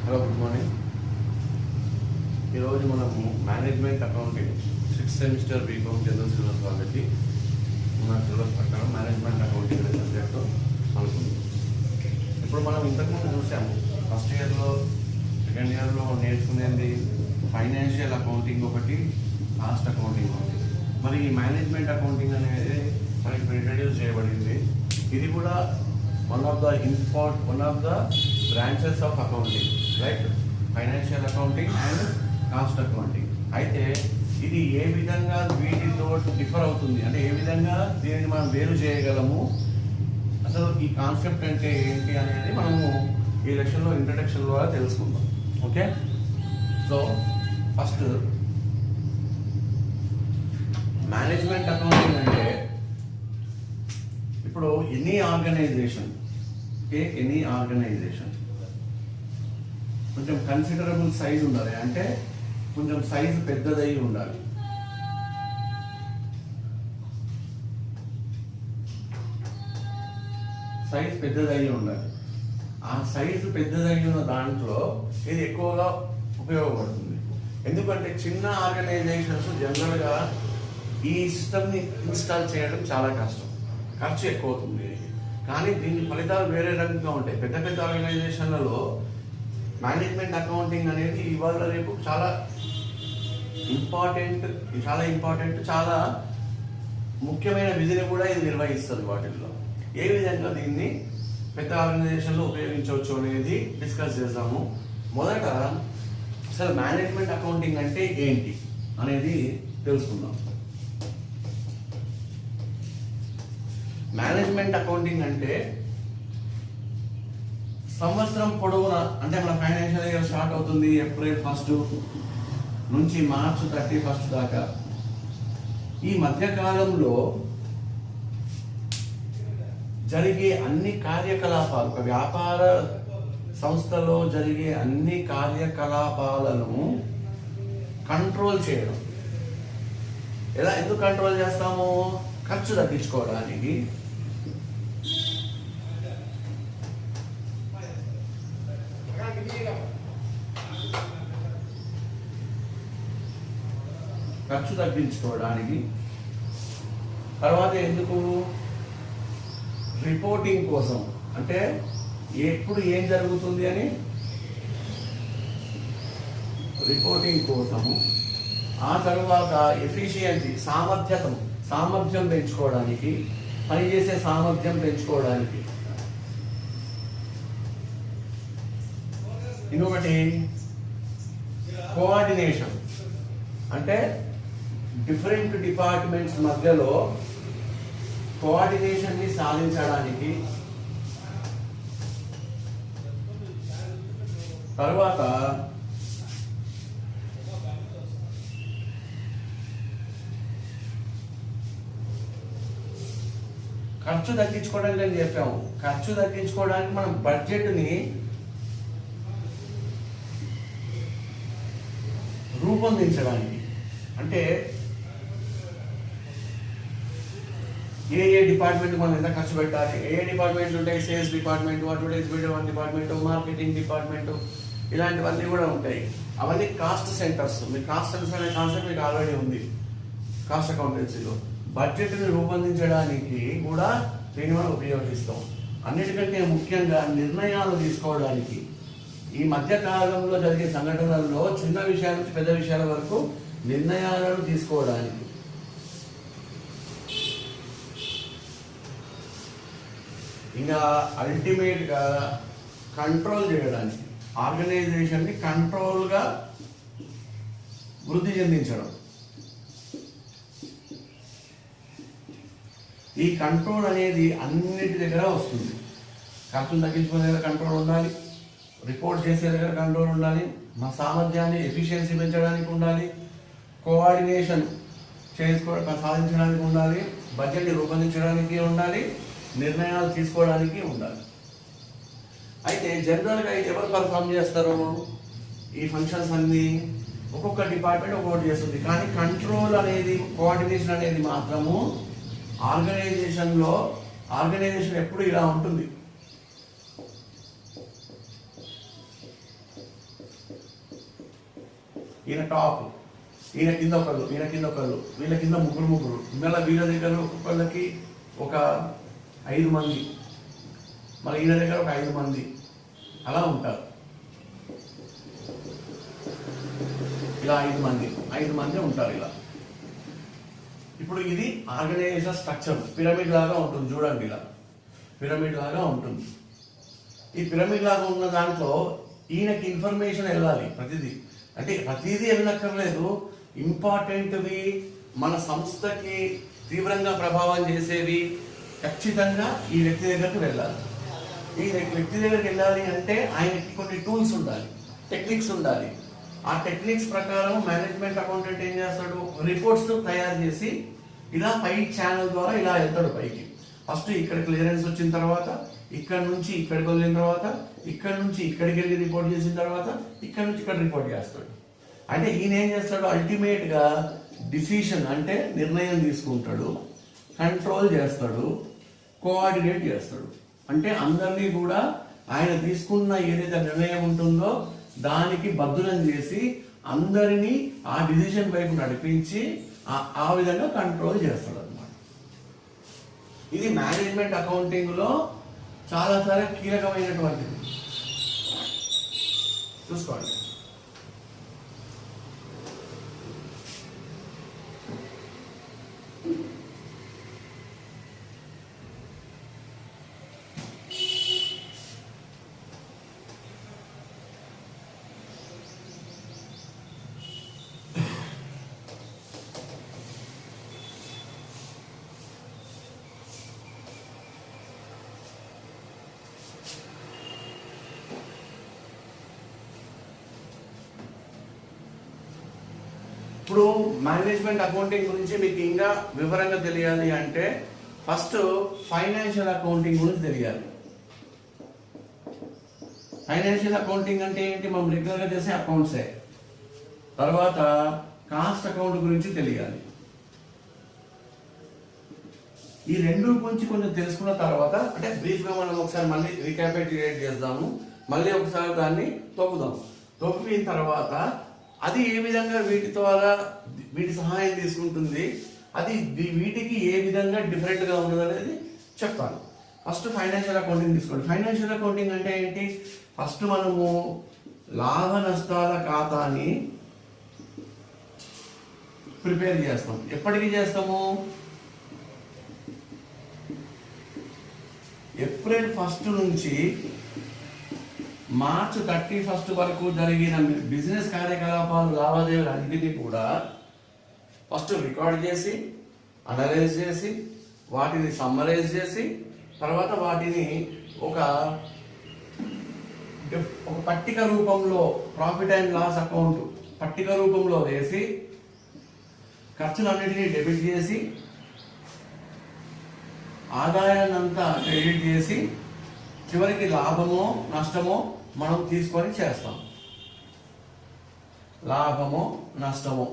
Hello, good morning. ఈరోజు మనము management accounting 6th semester B Com general syllabus వాళ్ళకి మన సిలబస్ ప్రకారం మేనేజ్మెంట్ అకౌంటింగ్ అనే సబ్జెక్టు అనుకుంది. ఇప్పుడు మనం ఇంతకుముందు చూసాము, ఫస్ట్ ఇయర్లో సెకండ్ ఇయర్లో నేర్చుకునేది ఫైనాన్షియల్ అకౌంటింగ్ ఒకటి, కాస్ట్ అకౌంటింగ్ ఒకటి. మరి ఈ మేనేజ్మెంట్ అకౌంటింగ్ అనేది మనకి ఇంట్రడ్యూస్ చేయబడింది. ఇది కూడా one of the branches of accounting, like financial accounting and cost accounting. అయితే ఇది ఏ విధంగా వీటితో డిఫర్ అవుతుంది, అంటే ఏ విధంగా దీనిని మనం వేరు చేయగలము, అసలు ఈ కాన్సెప్ట్ అంటే ఏంటి అనేది మనము ఈ లెక్చర్లో ఇంట్రడక్షన్ ద్వారా తెలుసుకుందాం. Okay, so first management accounting అంటే ఇప్పుడు ఎనీ ఆర్గనైజేషన్ కొంచెం కన్సిడరబుల్ సైజ్ ఉండాలి, అంటే కొంచెం సైజు పెద్దదై ఉండాలి. సైజు పెద్దదై ఉండాలి. ఆ సైజు పెద్దదైన దాంట్లో ఇది ఎక్కువగా ఉపయోగపడుతుంది. ఎందుకంటే చిన్న ఆర్గనైజేషన్స్ జనరల్గా ఈ సిస్టమ్ని ఇన్స్టాల్ చేయడం చాలా కష్టం, ఖర్చు ఎక్కువ అవుతుంది. కానీ దీని ఫలితాలు వేరే రకంగా ఉంటాయి. పెద్ద పెద్ద ఆర్గనైజేషన్లలో మేనేజ్మెంట్ అకౌంటింగ్ అనేది ఇవాళ రేపు చాలా ఇంపార్టెంట్, చాలా ముఖ్యమైన విధిని కూడా ఇది నిర్వహిస్తుంది. వాటిల్లో ఏ విధంగా దీన్ని పెద్ద ఆర్గనైజేషన్లో ఉపయోగించవచ్చు అనేది డిస్కస్ చేద్దాము. మొదట అసలు మేనేజ్మెంట్ అకౌంటింగ్ అంటే ఏంటి అనేది తెలుసుకుందాం. మేనేజ్మెంట్ అకౌంటింగ్ అంటే సంవత్సరం పొడవునా, అంటే మన ఫైనాన్షియల్ ఇయర్ స్టార్ట్ అవుతుంది ఏప్రిల్ 1 నుంచి మార్చ్ 31 దాకా, ఈ మధ్యకాలంలో జరిగే అన్ని కార్యకలాపాలు, ఒక వ్యాపార సంస్థలో జరిగే అన్ని కార్యకలాపాలను కంట్రోల్ చేయడం. ఎందుకు కంట్రోల్ చేస్తాము? ఖర్చు తగ్గించుకోవడానికి. తర్వాత ఎందుకు? రిపోర్టింగ్ కోసం, అంటే ఎప్పుడు ఏం జరుగుతుంది అని రిపోర్టింగ్ కోసము. ఆ తర్వాత ఎఫిషియన్సీ, సామర్థ్యం పెంచుకోవడానికి, పనిచేసే సామర్థ్యం పెంచుకోవడానికి. ఇంకొకటి కోఆర్డినేషన్, అంటే డిఫరెంట్ డిపార్ట్మెంట్స్ మధ్యలో కోఆర్డినేషన్ని సాధించడానికి. తర్వాత ఖర్చు తగ్గించుకోవడానికి అని చెప్పాము. ఖర్చు తగ్గించుకోవడానికి మనం బడ్జెట్ని రూపొందించడానికి, అంటే ఏ డిపార్ట్మెంట్ మనం ఎంత ఖర్చు పెట్టాలి, ఏ డిపార్ట్మెంట్ ఉంటాయి, sales department, advertisement department, marketing department, ఇలాంటివన్నీ కూడా ఉంటాయి. అవన్నీ కాస్ట్ సెంటర్స్. మీకు కాస్ట్ సెంటర్స్ అనే కాన్సెప్ట్ మీకు ఆల్రెడీ ఉంది కాస్ట్ అకౌంటెన్సీలో. బడ్జెట్ని రూపొందించడానికి కూడా దీన్ని మనం ఉపయోగిస్తాం. అన్నిటికంటే ముఖ్యంగా నిర్ణయాలు తీసుకోవడానికి. ఈ మధ్య కాలంలో జరిగే సంఘటనల్లో చిన్న విషయాల నుంచి పెద్ద విషయాల వరకు నిర్ణయాలను తీసుకోవడానికి. ఇంకా అల్టిమేట్గా కంట్రోల్ చేయడానికి, ఆర్గనైజేషన్ని కంట్రోల్గా వృద్ధి చెందించడం. ఈ కంట్రోల్ అనేది అన్నిటి దగ్గర వస్తుంది. ఖర్చును తగ్గించుకునే దగ్గర కంట్రోల్ ఉండాలి, రిపోర్ట్ చేసే దగ్గర కంట్రోల్ ఉండాలి, మా సామర్థ్యాన్ని ఎఫిషియన్సీ పెంచడానికి ఉండాలి, కోఆర్డినేషన్ సాధించడానికి ఉండాలి, బడ్జెట్ని రూపొందించడానికి ఉండాలి, నిర్ణయాలు తీసుకోవడానికి ఉండాలి. అయితే జనరల్గా ఎవరు పర్ఫామ్ చేస్తారు ఈ ఫంక్షన్స్ అన్నీ? ఒక్కొక్క డిపార్ట్మెంట్ ఒక్కొక్కటి చేస్తుంది. కానీ కంట్రోల్ అనేది, కోఆర్డినేషన్ అనేది మాత్రము ఆర్గనైజేషన్ ఎప్పుడు ఇలా ఉంటుంది. ఈయన టాప్, ఈయన కింద ఒకళ్ళు, ఈయన కింద ఒకళ్ళు, వీళ్ళ కింద ముగ్గురు, మళ్ళీ వీళ్ళ దగ్గర ఒక్కొక్కళ్ళకి ఒక 5 మంది, మళ్ళీ ఈయన దగ్గర ఒక 5 మంది, అలా ఉంటారు. ఇలా 5 మంది ఉంటారు ఇలా. ఇప్పుడు ఇది ఆర్గనైజేషన్ స్ట్రక్చర్ పిరమిడ్ లాగా ఉంటుంది చూడండి. ఇలా పిరమిడ్ లాగా ఉంటుంది. ఈ పిరమిడ్ లాగా ఉన్న దాంట్లో ఈయనకి ఇన్ఫర్మేషన్ వెళ్ళాలి ప్రతిదీ. అంటే ప్రతిదీ వెళ్ళక్కర్లేదు, ఇంపార్టెంట్వి మన సంస్థకి తీవ్రంగా ప్రభావం చేసేవి ఖచ్చితంగా ఈ వ్యక్తి దగ్గరికి వెళ్ళాలి. ఈ వ్యక్తి దగ్గరికి వెళ్ళాలి అంటే ఆయనకి కొన్ని టూల్స్ ఉండాలి, టెక్నిక్స్ ఉండాలి. ఆ టెక్నిక్స్ ప్రకారం మేనేజ్మెంట్ అకౌంటెంట్ ఏం చేస్తాడు, రిపోర్ట్స్ తయారు చేసి ఇలా పై ఛానల్ ద్వారా ఇలా వెళ్తాడు పైకి. ఫస్ట్ ఇక్కడ క్లియరెన్స్ వచ్చిన తర్వాత, ఇక్కడ నుంచి ఇక్కడికి వెళ్ళిన తర్వాత, ఇక్కడ నుంచి ఇక్కడికి వెళ్ళి రిపోర్ట్ చేసిన తర్వాత, ఇక్కడ నుంచి ఇక్కడ రిపోర్ట్ చేస్తాడు. అంటే ఈయన ఏం చేస్తాడు, అల్టిమేట్గా డిసిషన్ అంటే నిర్ణయం తీసుకుంటాడు, కంట్రోల్ చేస్తాడు, కోఆర్డినేట్ చేస్తాడు. అంటే అందరినీ కూడా ఆయన తీసుకున్న ఏదైతే నిర్ణయం ఉంటుందో దానికి బద్దులం చేసి అందరినీ ఆ డిసిషన్ వైపు నడిపించి ఆ విధంగా కంట్రోల్ చేస్తాడు అన్నమాట. ఇది మేనేజ్మెంట్ అకౌంటింగ్లో చాలా కీలకమైనటువంటిది. చూసుకోండి. ఇప్పుడు మేనేజ్మెంట్ అకౌంటింగ్ గురించి మీకు ఇంకా వివరంగా తెలియాలి అంటే ఫస్ట్ ఫైనాన్షియల్ అకౌంటింగ్ గురించి తెలియాలి. ఫైనాన్షియల్ అకౌంటింగ్ అంటే ఏంటి, మనం రెగ్యులర్గా చేసే అకౌంట్సే. తర్వాత కాస్ట్ అకౌంట్ గురించి తెలియాలి. ఈ రెండు గురించి కొంచెం తెలుసుకున్న తర్వాత అంటే బ్రీఫ్గా మనం ఒకసారి మళ్ళీ రీక్యాపిట్యులేట్ చేద్దాము, మళ్ళీ ఒకసారి దాన్ని తొక్కిన తర్వాత అది ఏ విధంగా వీటి సహాయం తీసుకుంటుంది, అది వీటికి ఏ విధంగా డిఫరెంట్గా ఉండదు అనేది చెప్తాను. ఫస్ట్ ఫైనాన్షియల్ అకౌంటింగ్ తీసుకోండి. ఫైనాన్షియల్ అకౌంటింగ్ అంటే ఏంటి, ఫస్ట్ మనము లాభ నష్టాల ఖాతాని ప్రిపేర్ చేస్తాం. ఎప్పటికి చేస్తాము, ఏప్రిల్ 1 నుంచి మార్చ్ 31 వరకు జరిగిన బిజినెస్ కార్యకలాపాలు లావాదేవీలు అన్నిటినీ కూడా ఫస్ట్ రికార్డ్ చేసి అనలైజ్ చేసి వాటిని సమ్మరైజ్ చేసి తర్వాత వాటిని ఒక పట్టిక రూపంలో ప్రాఫిట్ అండ్ లాస్ అకౌంట్ పట్టిక రూపంలో వేసి ఖర్చులన్నిటినీ డెబిట్ చేసి ఆదాయాన్నంతా క్రెడిట్ చేసి చివరికి లాభమో నష్టమో మనం తీసుకొని చేస్తాం. లాభమో నష్టమో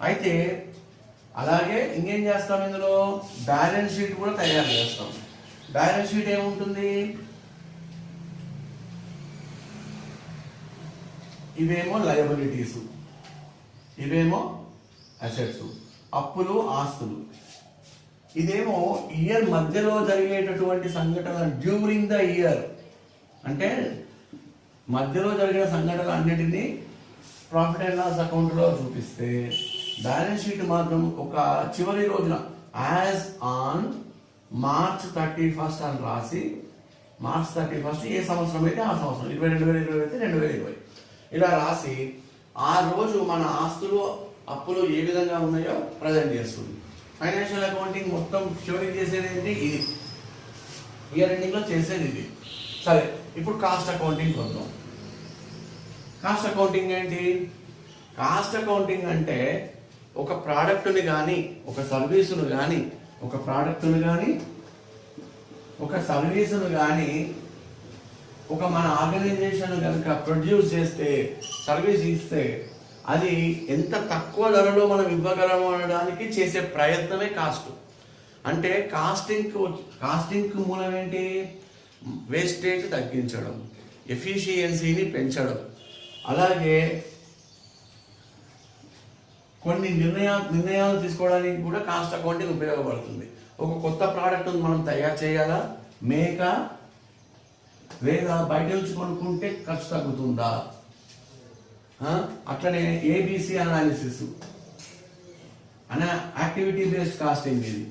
అయితే అలాగే ఇంకేం చేస్తాం, ఇందులో బ్యాలెన్స్ షీట్ కూడా తయారు చేస్తాం. బ్యాలెన్స్ షీట్ ఏముంటుంది, ఇవేమో లయబిలిటీస్, ఇవేమో అసెట్స్, అప్పులు ఆస్తులు. ఇదేమో ఇయర్ మధ్యలో జరిగేటటువంటి సంఘటన, డ్యూరింగ్ ద ఇయర్ అంటే మధ్యలో జరిగిన సంఘటనలు అన్నిటినీ ప్రాఫిట్ అండ్ లాస్ అకౌంట్లో చూపిస్తే బ్యాలెన్స్ షీట్ మాత్రం ఒక చివరి రోజున యాజ్ ఆన్ మార్చ్ 31 అని రాసి, మార్చ్ 31 ఏ సంవత్సరం అయితే ఆ సంవత్సరం, 2020 అయితే 2020 ఇలా రాసి ఆ రోజు మన ఆస్తులు అప్పులు ఏ విధంగా ఉన్నాయో ప్రజెంట్ చేస్తుంది. ఫైనాన్షియల్ అకౌంటింగ్ మొత్తం చివరికి చేసేది ఏంటి, ఇది ఇయర్ ఎండింగ్లో చేసేది ఇది. సరే, ఇప్పుడు కాస్ట్ అకౌంటింగ్ వద్దాం. కాస్ట్ అకౌంటింగ్ ఏంటి, కాస్ట్ అకౌంటింగ్ అంటే ఒక ప్రోడక్ట్ని కానీ ఒక సర్వీసును కానీ ఒక ప్రోడక్ట్ను కానీ ఒక సర్వీసును కానీ ఒక మన ఆర్గనైజేషన్ కనుక ప్రొడ్యూస్ చేస్తే, సర్వీస్ ఇస్తే అది ఎంత తక్కువ ధరలో మనం ఇవ్వగలము అనడానికి చేసే ప్రయత్నమే కాస్ట్. అంటే కాస్టింగ్ మూలం ఏంటి, వేస్టేజ్ తగ్గించడం, ఎఫిషియన్సీని పెంచడం, అలాగే కొన్ని నిర్ణయాలు తీసుకోవడానికి కూడా కాస్ట్ అకౌంటింగ్ ఉపయోగపడుతుంది. ఒక కొత్త ప్రోడక్ట్ మనం తయారు చేయాలా, మేకా, లేదా బయట నుంచి కొనుక్కుంటే ఖర్చు తగ్గుతుందా, అట్లనే ఏబిసి అనాలిసిస్ అనే యాక్టివిటీ బేస్డ్ కాస్టింగ్. ఇది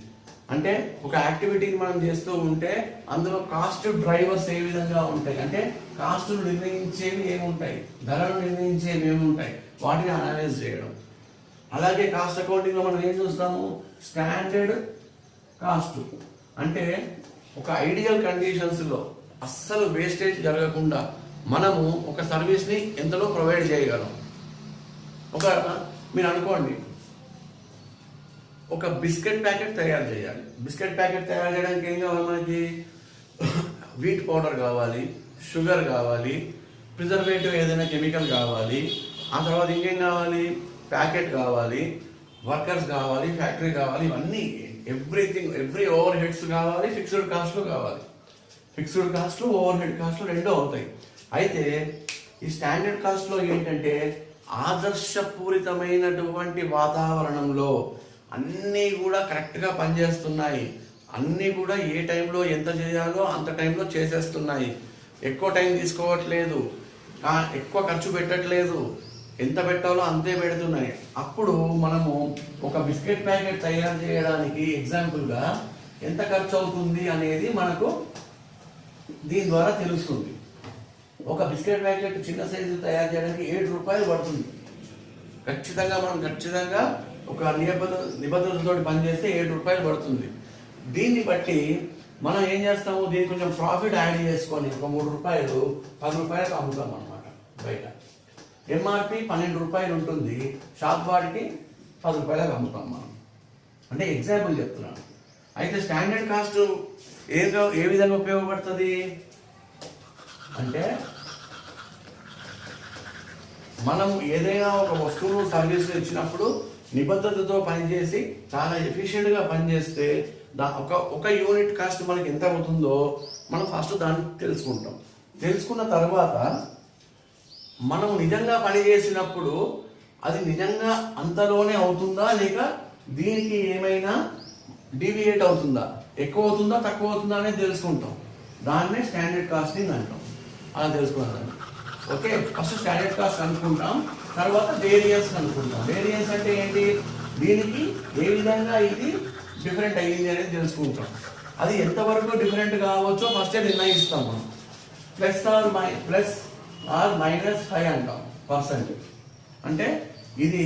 అంటే ఒక యాక్టివిటీని మనం చేస్తూ ఉంటే అందులో కాస్ట్ డ్రైవర్స్ ఏ విధంగా ఉంటాయి, అంటే కాస్ట్ను నిర్ణయించేవి ఏముంటాయి, ధరలు నిర్ణయించేవి ఏముంటాయి, వాటిని అనలైజ్ చేయడం. అలాగే కాస్ట్ అకౌంటింగ్లో మనం ఏం చూస్తాము, స్టాండర్డ్ కాస్ట్ అంటే ఒక ఐడియల్ కండిషన్స్లో అస్సలు వేస్టేజ్ జరగకుండా మనము ఒక సర్వీస్ని ఎంతలో ప్రొవైడ్ చేయగలం. మీరు అనుకోండి, ఒక బిస్కెట్ ప్యాకెట్ తయారు చేయాలి. బిస్కెట్ ప్యాకెట్ తయారు చేయడానికి ఏం కావాలి, మనకి వీట్ పౌడర్ కావాలి, షుగర్ కావాలి, ప్రిజర్వేటివ్ ఏదైనా కెమికల్ కావాలి, ఆ తర్వాత ఇంకేం కావాలి, ప్యాకెట్ కావాలి, వర్కర్స్ కావాలి, ఫ్యాక్టరీ కావాలి, ఇవన్నీ ఎవ్రీ ఓవర్ హెడ్స్ కావాలి, ఫిక్స్డ్ కాస్ట్లు కావాలి. ఫిక్స్డ్ కాస్ట్లు ఓవర్ హెడ్ కాస్ట్లు రెండూ అవుతాయి. అయితే ఈ స్టాండర్డ్ కాస్ట్లో ఏంటంటే ఆదర్శపూరితమైనటువంటి వాతావరణంలో అన్నీ కూడా కరెక్ట్గా పనిచేస్తున్నాయి, అన్నీ కూడా ఏ టైంలో ఎంత చేయాలో అంత టైంలో చేసేస్తున్నాయి, ఎక్కువ టైం తీసుకోవట్లేదు, ఎక్కువ ఖర్చు పెట్టట్లేదు, ఎంత పెట్టాలో అంతే పెడుతున్నాయి. అప్పుడు మనము ఒక బిస్కెట్ ప్యాకెట్ తయారు చేయడానికి ఎగ్జాంపుల్గా ఎంత ఖర్చు అవుతుంది అనేది మనకు దీని ద్వారా తెలుస్తుంది. ఒక బిస్కెట్ ప్యాకెట్ చిన్న సైజు తయారు చేయడానికి 7 రూపాయలు పడుతుంది. ఖచ్చితంగా ఒక నిబంధనలతో పనిచేస్తే 7 రూపాయలు పడుతుంది. దీన్ని బట్టి మనం ఏం చేస్తాము, దీనికి కొంచెం ప్రాఫిట్ యాడ్ చేసుకొని ఒక 3 రూపాయలు 10 రూపాయలకు అమ్ముతాం అన్నమాట. బయట ఎంఆర్పి 12 రూపాయలు ఉంటుంది, షాప్ వాడికి 10 రూపాయలకు అమ్ముతాం మనం. అంటే ఎగ్జాంపుల్ చెప్తున్నాను. అయితే స్టాండర్డ్ కాస్ట్ ఏ విధంగా ఉపయోగపడుతుంది అంటే, మనం ఏదైనా ఒక వస్తువును సర్వీస్ ఇచ్చినప్పుడు నిబద్ధతతో పనిచేసి చాలా ఎఫిషియెంట్గా పనిచేస్తే ఒక యూనిట్ కాస్ట్ మనకి ఎంత అవుతుందో మనం ఫస్ట్ దాన్ని తెలుసుకున్న తర్వాత మనం నిజంగా పనిచేసినప్పుడు అది నిజంగా అంతలోనే అవుతుందా లేక దీనికి ఏమైనా డీవియేట్ అవుతుందా, ఎక్కువ అవుతుందా తక్కువ అవుతుందా అనేది తెలుసుకుంటాం. దాన్నే స్టాండర్డ్ కాస్టింగ్ అంటాం. అలా తెలుసుకున్నాం. ఓకే, ఫస్ట్ స్టాండర్డ్ కాస్ట్ అనుకుంటాం, తర్వాత వేరియన్స్ అనుకుంటాం. వేరియన్స్ అంటే ఏంటి, దీనికి ఏ విధంగా ఇది డిఫరెంట్ అయ్యింది అనేది తెలుసుకుంటాం. అది ఎంతవరకు డిఫరెంట్ కావచ్చో ఫస్టే నిర్ణయిస్తాం మనం. +/-5 అంటాం %. అంటే ఇది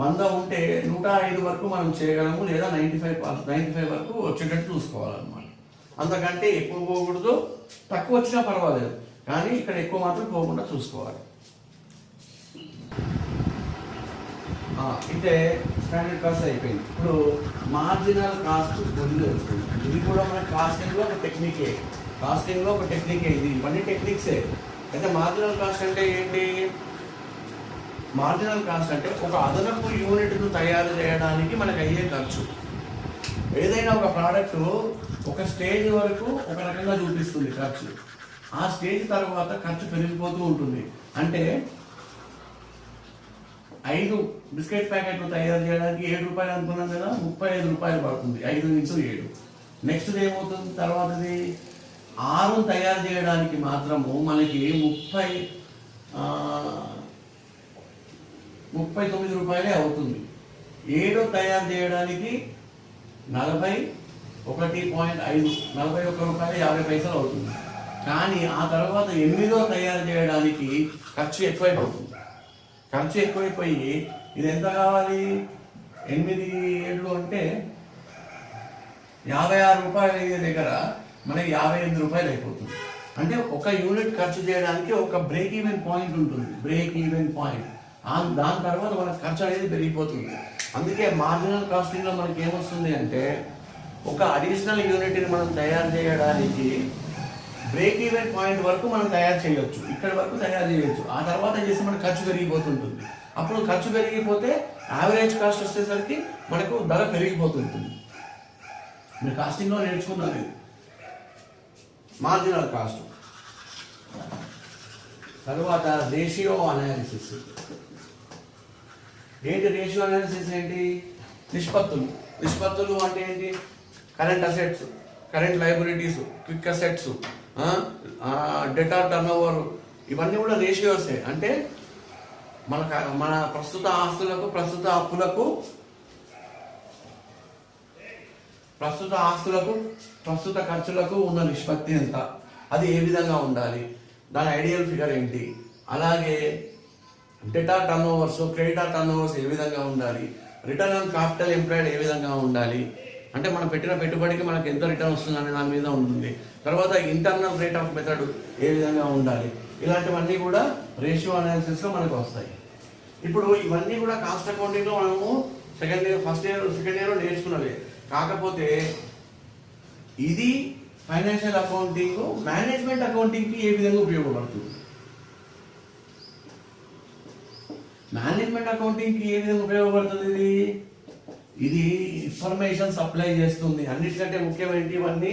100 ఉంటే 105 వరకు మనం చేయగలము, లేదా 95 వరకు వచ్చేటట్టు చూసుకోవాలన్నమాట. అంతకంటే ఎక్కువ పోకూడదు, తక్కువ వచ్చినా పర్వాలేదు, కానీ ఇక్కడ ఎక్కువ మాత్రం పోకుండా చూసుకోవాలి. అయితే స్టాండర్డ్ కాస్ట్ అయిపోయింది. ఇప్పుడు మార్జినల్ కాస్ట్ గురించి తెలుసుకుంటాం. ఇది కూడా మన కాస్టింగ్లో ఒక టెక్నికే. ఇది ఇవన్నీ టెక్నిక్సే. అయితే మార్జినల్ కాస్ట్ అంటే ఏంటి, మార్జినల్ కాస్ట్ అంటే ఒక అదనపు యూనిట్ను తయారు చేయడానికి మనకు అయ్యే ఖర్చు. ఏదైనా ఒక ప్రోడక్ట్ ఒక స్టేజ్ వరకు ఒక రకంగా చూపిస్తుంది ఖర్చు, ఆ స్టేజ్ తర్వాత ఖర్చు పెరిగిపోతూ ఉంటుంది. అంటే 5 బిస్కెట్ ప్యాకెట్లు తయారు చేయడానికి 7 రూపాయలు అనుకున్నాం కదా, 35 రూపాయలు పడుతుంది 5 × 7. నెక్స్ట్ ఏమవుతుంది, తర్వాతది 6 తయారు చేయడానికి మాత్రము మనకి 39 రూపాయలే అవుతుంది. 7 తయారు చేయడానికి 41 రూపాయలు 50 పైసలు అవుతుంది. కానీ ఆ తర్వాత 8 తయారు చేయడానికి ఖర్చు ఎక్కువైపోతుంది. ఖర్చు ఎక్కువైపోయి ఇది ఎంత కావాలి, 8 7 అంటే 56 రూపాయలు అయ్యే దగ్గర మనకి 58 రూపాయలు అయిపోతుంది. అంటే ఒక యూనిట్ ఖర్చు చేయడానికి ఒక బ్రేక్ ఈవెన్ పాయింట్ ఉంటుంది. దాని తర్వాత మనకు ఖర్చు అనేది పెరిగిపోతుంది. అందుకే మార్జినల్ కాస్టింగ్లో మనకి ఏమొస్తుంది అంటే, ఒక అడిషనల్ యూనిట్ని మనం తయారు చేయడానికి బ్రేక్ ఈవెన్ పాయింట్ వరకు మనం తయారు చేయొచ్చు, ఇక్కడి వరకు తయారు చేయొచ్చు. ఆ తర్వాత చేసి మనకు ఖర్చు పెరిగిపోతుంటుంది. అప్పుడు ఖర్చు పెరిగిపోతే యావరేజ్ కాస్ట్ వచ్చేసరికి మనకు ధర పెరిగిపోతుంటుంది. మీరు కాస్టింగ్లో నేర్చుకున్నది మార్జినల్ కాస్ట్. తరువాత రేషియో అనాలిసిస్. ఏంటి రేషియో అనాలిసిస్? ఏంటి నిష్పత్తులు అంటే ఏంటి? Current assets, current liabilities, quick assets, debtor turnover, ఇవన్నీ కూడా రేషియోసే. అంటే మన ప్రస్తుత ఆస్తులకు, ప్రస్తుత అప్పులకు, ప్రస్తుత ఖర్చులకు ఉన్న నిష్పత్తి ఎంత, అది ఏ విధంగా ఉండాలి, దాని ఐడియల్ ఫిగర్ ఏంటి, అలాగే డెటార్ టర్నోవర్స్, క్రెడిటార్ టర్నోవర్స్ ఏ విధంగా ఉండాలి, రిటర్న్ ఆన్ క్యాపిటల్ ఎంప్లాయిడ్ ఏ విధంగా ఉండాలి, అంటే మనం పెట్టిన పెట్టుబడికి మనకు ఎంత రిటర్న్ వస్తుంది అనే దాని మీద ఉంటుంది. తర్వాత ఇంటర్నల్ రేట్ ఆఫ్ మెథడ్ ఏ విధంగా ఉండాలి, ఇలాంటివన్నీ కూడా రేషియో అనాలిసిస్లో మనకు వస్తాయి. ఇప్పుడు ఇవన్నీ కూడా కాస్ట్ అకౌంటింగ్లో మనము సెకండ్ ఇయర్ నేర్చుకున్నవే. కాకపోతే ఇది ఫైనాన్షియల్ అకౌంటింగ్ మేనేజ్మెంట్ అకౌంటింగ్కి ఏ విధంగా ఉపయోగపడుతుంది, మేనేజ్మెంట్ అకౌంటింగ్కి ఏ విధంగా ఉపయోగపడుతుంది? ఇది ఇన్ఫర్మేషన్ సప్లై చేస్తుంది. అన్నిటికంటే ముఖ్యమైనవి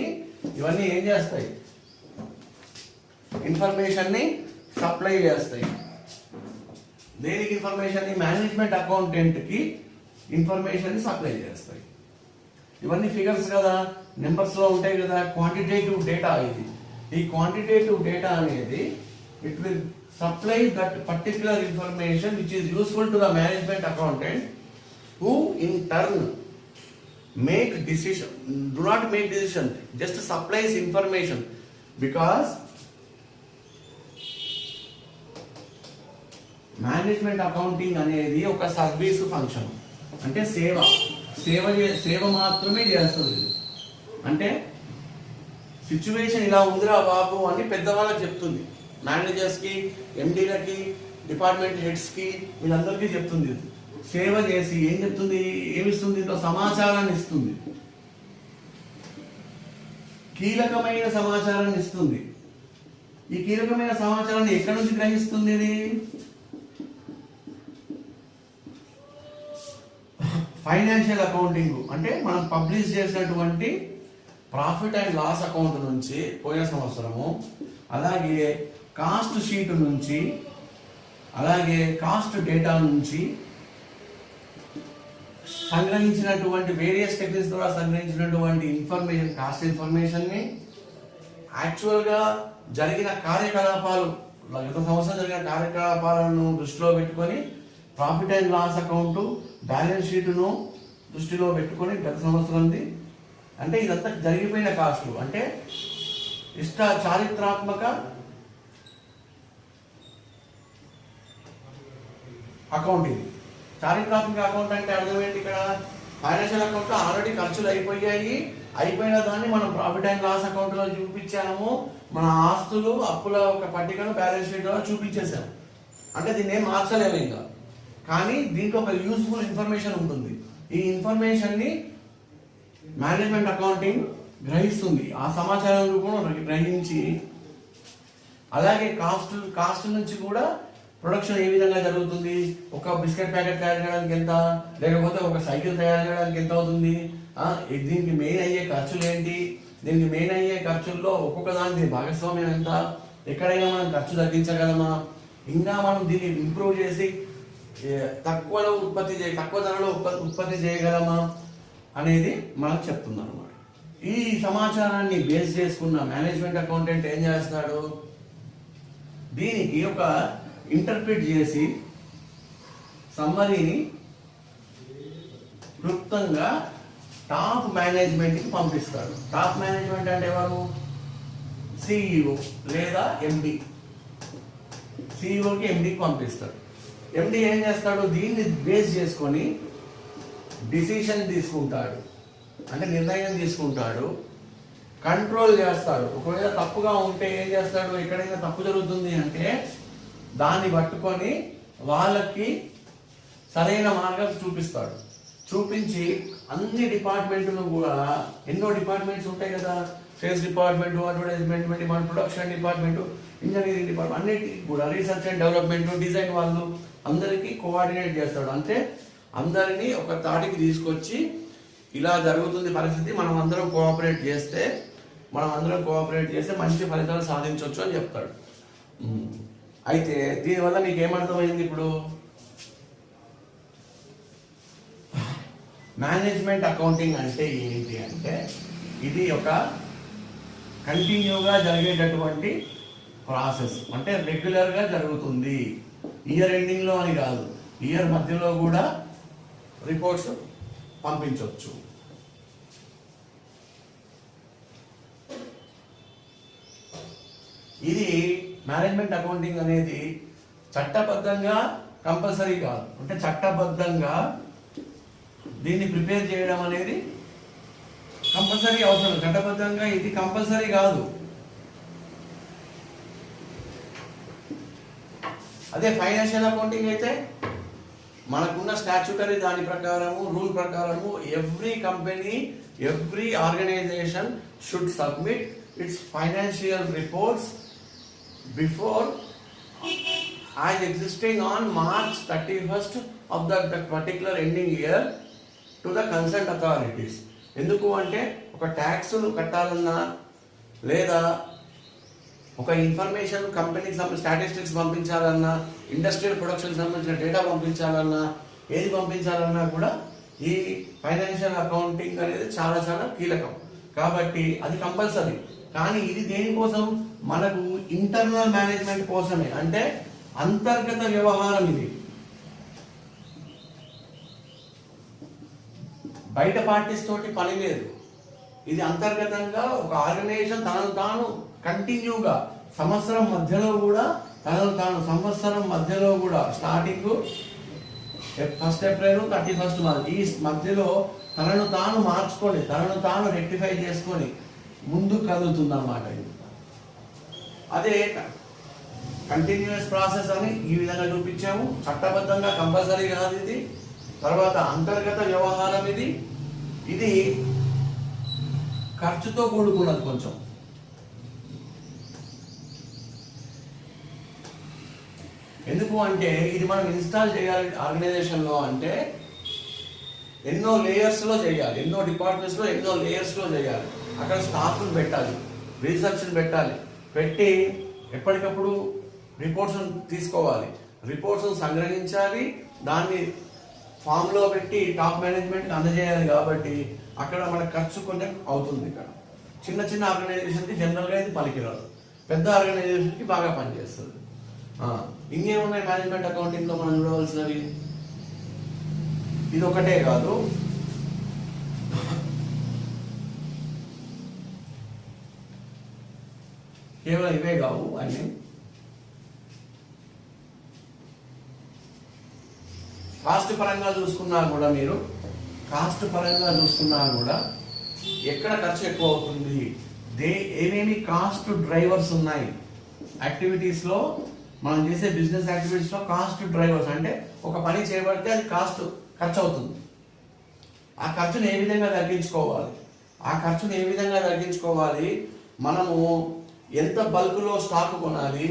ఇవన్నీ ఏం చేస్తాయి? ఇన్ఫర్మేషన్ని సప్లై చేస్తాయి. దేనికి ఇన్ఫర్మేషన్? మేనేజ్మెంట్ అకౌంటెంట్కి ఇన్ఫర్మేషన్ని సప్లై చేస్తాయి. ఇవన్నీ ఫిగర్స్ కదా, నెంబర్స్లో ఉంటాయి కదా. క్వాంటిటేటివ్ డేటా ఇది. ఈ క్వాంటిటేటివ్ డేటా అనేది it will supply that particular information which is useful to the management accountant who in turn do not make decision, just supplies information. Because management accounting అనేది ఒక service function, అంటే సేవ మాత్రమే చేస్తుంది. అంటే సిచ్యువేషన్ ఇలా ఉందిరా బాబు అని పెద్దవాళ్ళకి చెప్తుంది, మేనేజర్స్కి, ఎండీలకి, డిపార్ట్మెంట్ హెడ్స్కి, వీళ్ళందరికీ చెప్తుంది. సేవ చేసి ఏం చెప్తుంది? ఏమిస్తుంది? ఇంట్లో సమాచారాన్ని ఇస్తుంది, కీలకమైన సమాచారాన్ని ఇస్తుంది. ఈ కీలకమైన సమాచారాన్ని ఎక్కడి నుంచి గ్రహిస్తుంది? ఇది ఫైనాన్షియల్ అకౌంటింగ్ అంటే మనం పబ్లిష్ చేసినటువంటి ప్రాఫిట్ అండ్ లాస్ అకౌంట్ నుంచి పోయిన సంవత్సరము, అలాగే కాస్ట్ షీట్ నుంచి, అలాగే కాస్ట్ డేటా నుంచి సంగ్రహించినటువంటి వేరియస్ టెక్నిక్స్ ద్వారా సంగ్రహించినటువంటి ఇన్ఫర్మేషన్, కాస్ట్ ఇన్ఫర్మేషన్ని యాక్చువల్గా జరిగిన కార్యకలాపాలు, గత సంవత్సరం జరిగిన కార్యకలాపాలను దృష్టిలో పెట్టుకొని profit and loss account, balance షీట్ను దృష్టిలో పెట్టుకొని గత సంవత్సరంది, అంటే ఇదంతా జరిగిపోయిన కాస్ట్లు, అంటే చారిత్రాత్మక అకౌంట్. ఇది చారిత్రాత్మక అకౌంట్ అంటే అర్థం ఏంటి? ఇక్కడ ఫైనాన్షియల్ అకౌంట్ ఆల్రెడీ ఖర్చులు అయిపోయిన దాన్ని మనం ప్రాఫిట్ అండ్ లాస్ అకౌంట్లో చూపించాము. మన ఆస్తులు, అప్పుల ఒక పట్టికను బ్యాలెన్స్ షీట్లో చూపించేసాము. అంటే దీన్ని ఏం మార్చలేము ఇంకా. కానీ దీంట్లో ఒక యూస్ఫుల్ ఇన్ఫర్మేషన్ ఉంటుంది. ఈ ఇన్ఫర్మేషన్ని మేనేజ్మెంట్ అకౌంటింగ్ గ్రహిస్తుంది. ఆ సమాచారం రూపంలో గ్రహించి, అలాగే కాస్ట్ నుంచి కూడా ప్రొడక్షన్ ఏ విధంగా జరుగుతుంది, ఒక బిస్కెట్ ప్యాకెట్ తయారు చేయడానికి ఎంత, లేకపోతే ఒక సైకిల్ తయారు చేయడానికి ఎంత అవుతుంది, దీనికి మెయిన్ అయ్యే ఖర్చులు ఏంటి, దీనికి మెయిన్ అయ్యే ఖర్చుల్లో ఒక్కొక్క దానికి భాగస్వామ్యం ఎంత, ఎక్కడైనా మనం ఖర్చు తగ్గించగలమా, ఇంకా మనం దీన్ని ఇంప్రూవ్ చేసి తక్కువ ధరలో ఉత్పత్తి చేయగలమా అనేది మనకు చెప్తుంది అన్నమాట. ఈ సమాచారాన్ని బేస్ చేసుకున్న మేనేజ్మెంట్ అకౌంటెంట్ ఏం చేస్తాడు? దీనికి ఒక ఇంటర్ప్రిట్ చేసి సమ్మరీని క్లుప్తంగా టాప్ మేనేజ్మెంట్కి పంపిస్తాడు. టాప్ మేనేజ్మెంట్ అంటే ఎవరు? సిఇఓ లేదా ఎండి. సిఇఓకి ఎండికి పంపిస్తాడు. ఎండి ఏం చేస్తాడు? దీన్ని బేస్ చేసుకొని డిసిషన్ తీసుకుంటాడు, అంటే నిర్ణయం తీసుకుంటాడు, కంట్రోల్ చేస్తాడు. ఒకవేళ తప్పుగా ఉంటే ఏం చేస్తాడు? ఎక్కడైనా తప్పు జరుగుతుంది అంటే దాన్ని పట్టుకొని వాళ్ళకి సరైన మార్గం చూపిస్తాడు. చూపించి అన్ని డిపార్ట్మెంట్లు కూడా, ఎన్నో డిపార్ట్మెంట్స్ ఉంటాయి కదా, sales department, advertisement department, production department, engineering department, అన్నిటికీ కూడా రీసెర్చ్ అండ్ డెవలప్మెంట్, డిజైన్ వాళ్ళు అందరికీ కోఆర్డినేట్ చేస్తాడు. అంటే అందరినీ ఒక తాటికి తీసుకొచ్చి ఇలా జరుగుతుంది పరిస్థితి, మనం అందరం కోఆపరేట్ చేస్తే మంచి ఫలితాలు సాధించవచ్చు అని చెప్తాడు. అయితే దీనివల్ల మీకు ఏమర్థమైంది? ఇప్పుడు మేనేజ్మెంట్ అకౌంటింగ్ అంటే ఏంటి అంటే ఇది ఒక కంటిన్యూగా జరిగేటటువంటి ప్రాసెస్, అంటే రెగ్యులర్గా జరుగుతుంది. ఇయర్ ఎండింగ్లో అని కాదు, ఇయర్ మధ్యలో కూడా రిపోర్ట్స్ పంపించవచ్చు. ఇది మేనేజ్మెంట్ అకౌంటింగ్ అనేది చట్టబద్ధంగా కంపల్సరీ కాదు, అంటే చట్టబద్ధంగా దీన్ని ప్రిపేర్ చేయడం అనేది కంపల్సరీ అవసరం. చట్టబద్ధంగా ఇది కంపల్సరీ కాదు. అదే ఫైనాన్షియల్ అకౌంటింగ్ అయితే మనకున్న స్టాచ్యూటరీ దాని ప్రకారము, రూల్ ప్రకారము every company, every organization should submit its financial reports before as existing on March 31st of the particular ending year to the concerned authorities. ఎందుకు అంటే ఒక ట్యాక్స్ను కట్టాలన్నా లేదా ఒక ఇన్ఫర్మేషన్ కంపెనీకి సంబంధించిన స్టాటిస్టిక్స్ పంపించాలన్నా, ఇండస్ట్రియల్ ప్రొడక్షన్ సంబంధించిన డేటా పంపించాలన్నా, ఏది పంపించాలన్నా కూడా ఈ ఫైనాన్షియల్ అకౌంటింగ్ అనేది చాలా చాలా కీలకం. కాబట్టి అది కంపల్సరీ. కానీ ఇది దేనికోసం? మనకు ఇంటర్నల్ మేనేజ్మెంట్ కోసమే, అంటే అంతర్గత వ్యవహారం. ఇది బయట పార్టీస్ తోటి పని లేదు. ఇది అంతర్గతంగా ఒక ఆర్గనైజేషన్ తనను తాను కంటిన్యూగా సంవత్సరం మధ్యలో కూడా స్టార్టింగ్ 1 ఏప్రిల్ 31 మార్చ్ ఈ మధ్యలో తనను తాను మార్చుకొని, తనను తాను రెక్టిఫై చేసుకొని ముందుకు కదులుతుంది అన్నమాట. అదే కంటిన్యూస్ ప్రాసెస్ అని ఈ విధంగా చూపించాము. చట్టబద్ధంగా కంపల్సరీ కాదు ఇది. తర్వాత అంతర్గత వ్యవహారం ఇది. ఇది ఖర్చుతో కూడుకున్నది కొంచెం. ఎందుకు అంటే ఇది మనం ఇన్స్టాల్ చేయాలి ఆర్గనైజేషన్లో అంటే ఎన్నో లేయర్స్లో చేయాలి, ఎన్నో డిపార్ట్మెంట్స్లో ఎన్నో లేయర్స్లో చేయాలి. అక్కడ స్టాఫ్ను పెట్టాలి, రీసెర్చ్ని పెట్టాలి, పెట్టి ఎప్పటికప్పుడు రిపోర్ట్స్ తీసుకోవాలి, రిపోర్ట్స్ సంగ్రహించాలి, దాన్ని ఫామ్లో పెట్టి టాప్ మేనేజ్మెంట్కి అందజేయాలి. కాబట్టి అక్కడ మన ఖర్చు కొంచెం అవుతుంది. ఇక్కడ చిన్న చిన్న ఆర్గనైజేషన్కి జనరల్గా ఇది పనికిరాదు, పెద్ద ఆర్గనైజేషన్కి బాగా పనిచేస్తుంది. ఇంకేమున్నాయి మేనేజ్మెంట్ అకౌంటింగ్లో మనం చూడవలసినవి? ఇది ఒకటే కాదు, కేవలం ఇవే కావు అన్నీ. కాస్ట్ పరంగా చూసుకున్నా కూడా ఎక్కడ ఖర్చు ఎక్కువ అవుతుంది, ఏమేమి కాస్ట్ డ్రైవర్స్ ఉన్నాయి యాక్టివిటీస్లో, మనం చేసే బిజినెస్ యాక్టివిటీస్లో కాస్ట్ డ్రైవర్స్ అంటే ఒక పని చేయబడితే అది ఖర్చు అవుతుంది. ఆ ఖర్చును ఏ విధంగా తగ్గించుకోవాలి, మనము ఎంత బల్క్లో స్టాక్ కొనాలి,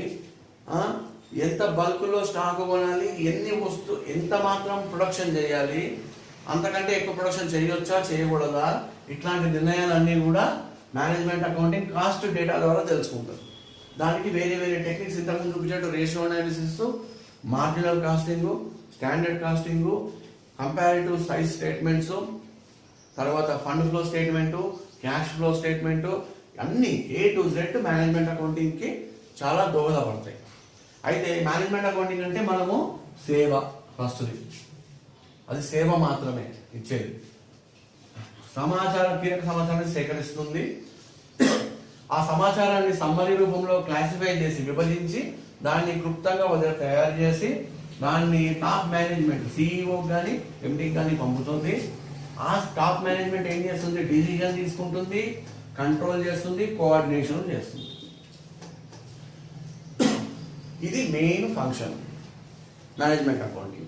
ఎంత మాత్రం ప్రొడక్షన్ చేయాలి, అంతకంటే ఎక్కువ ప్రొడక్షన్ చేయొచ్చా చేయకూడదా, ఇట్లాంటి నిర్ణయాలన్నీ కూడా మేనేజ్మెంట్ అకౌంటింగ్ కాస్ట్ డేటా ద్వారా తెలుసుకుంటారు. దానికి వేరే వేరే టెక్నిక్స్ ఇంతకుముందు చూపించినట్టు ratio analysis, marginal costing, standard costing, comparative size statements, తర్వాత fund flow statement, cash flow statement, అన్నీ A to Z మేనేజ్మెంట్ అకౌంటింగ్కి చాలా దోహదపడతాయి. అయితే మేనేజ్మెంట్ అకౌంటింగ్ అంటే మనము సేవ, ఫస్ట్ది అది సేవ మాత్రమే ఇచ్చేది. కీలక సమాచారాన్ని సేకరిస్తుంది. ఆ సమాచారాన్ని సమ్మరీ రూపంలో క్లాసిఫై చేసి విభజించి దాన్ని క్లుప్తంగా తయారు చేసి దాన్ని టాప్ మేనేజ్మెంట్ CEO కానీ MD కానీ పంపుతుంది. ఆ టాప్ మేనేజ్మెంట్ ఏం చేస్తుంది? డిసిజన్ తీసుకుంటుంది, కంట్రోల్ చేస్తుంది, కోఆర్డినేషన్ చేస్తుంది. ఇది మెయిన్ ఫంక్షన్ మేనేజ్మెంట్ అకౌంటింగ్.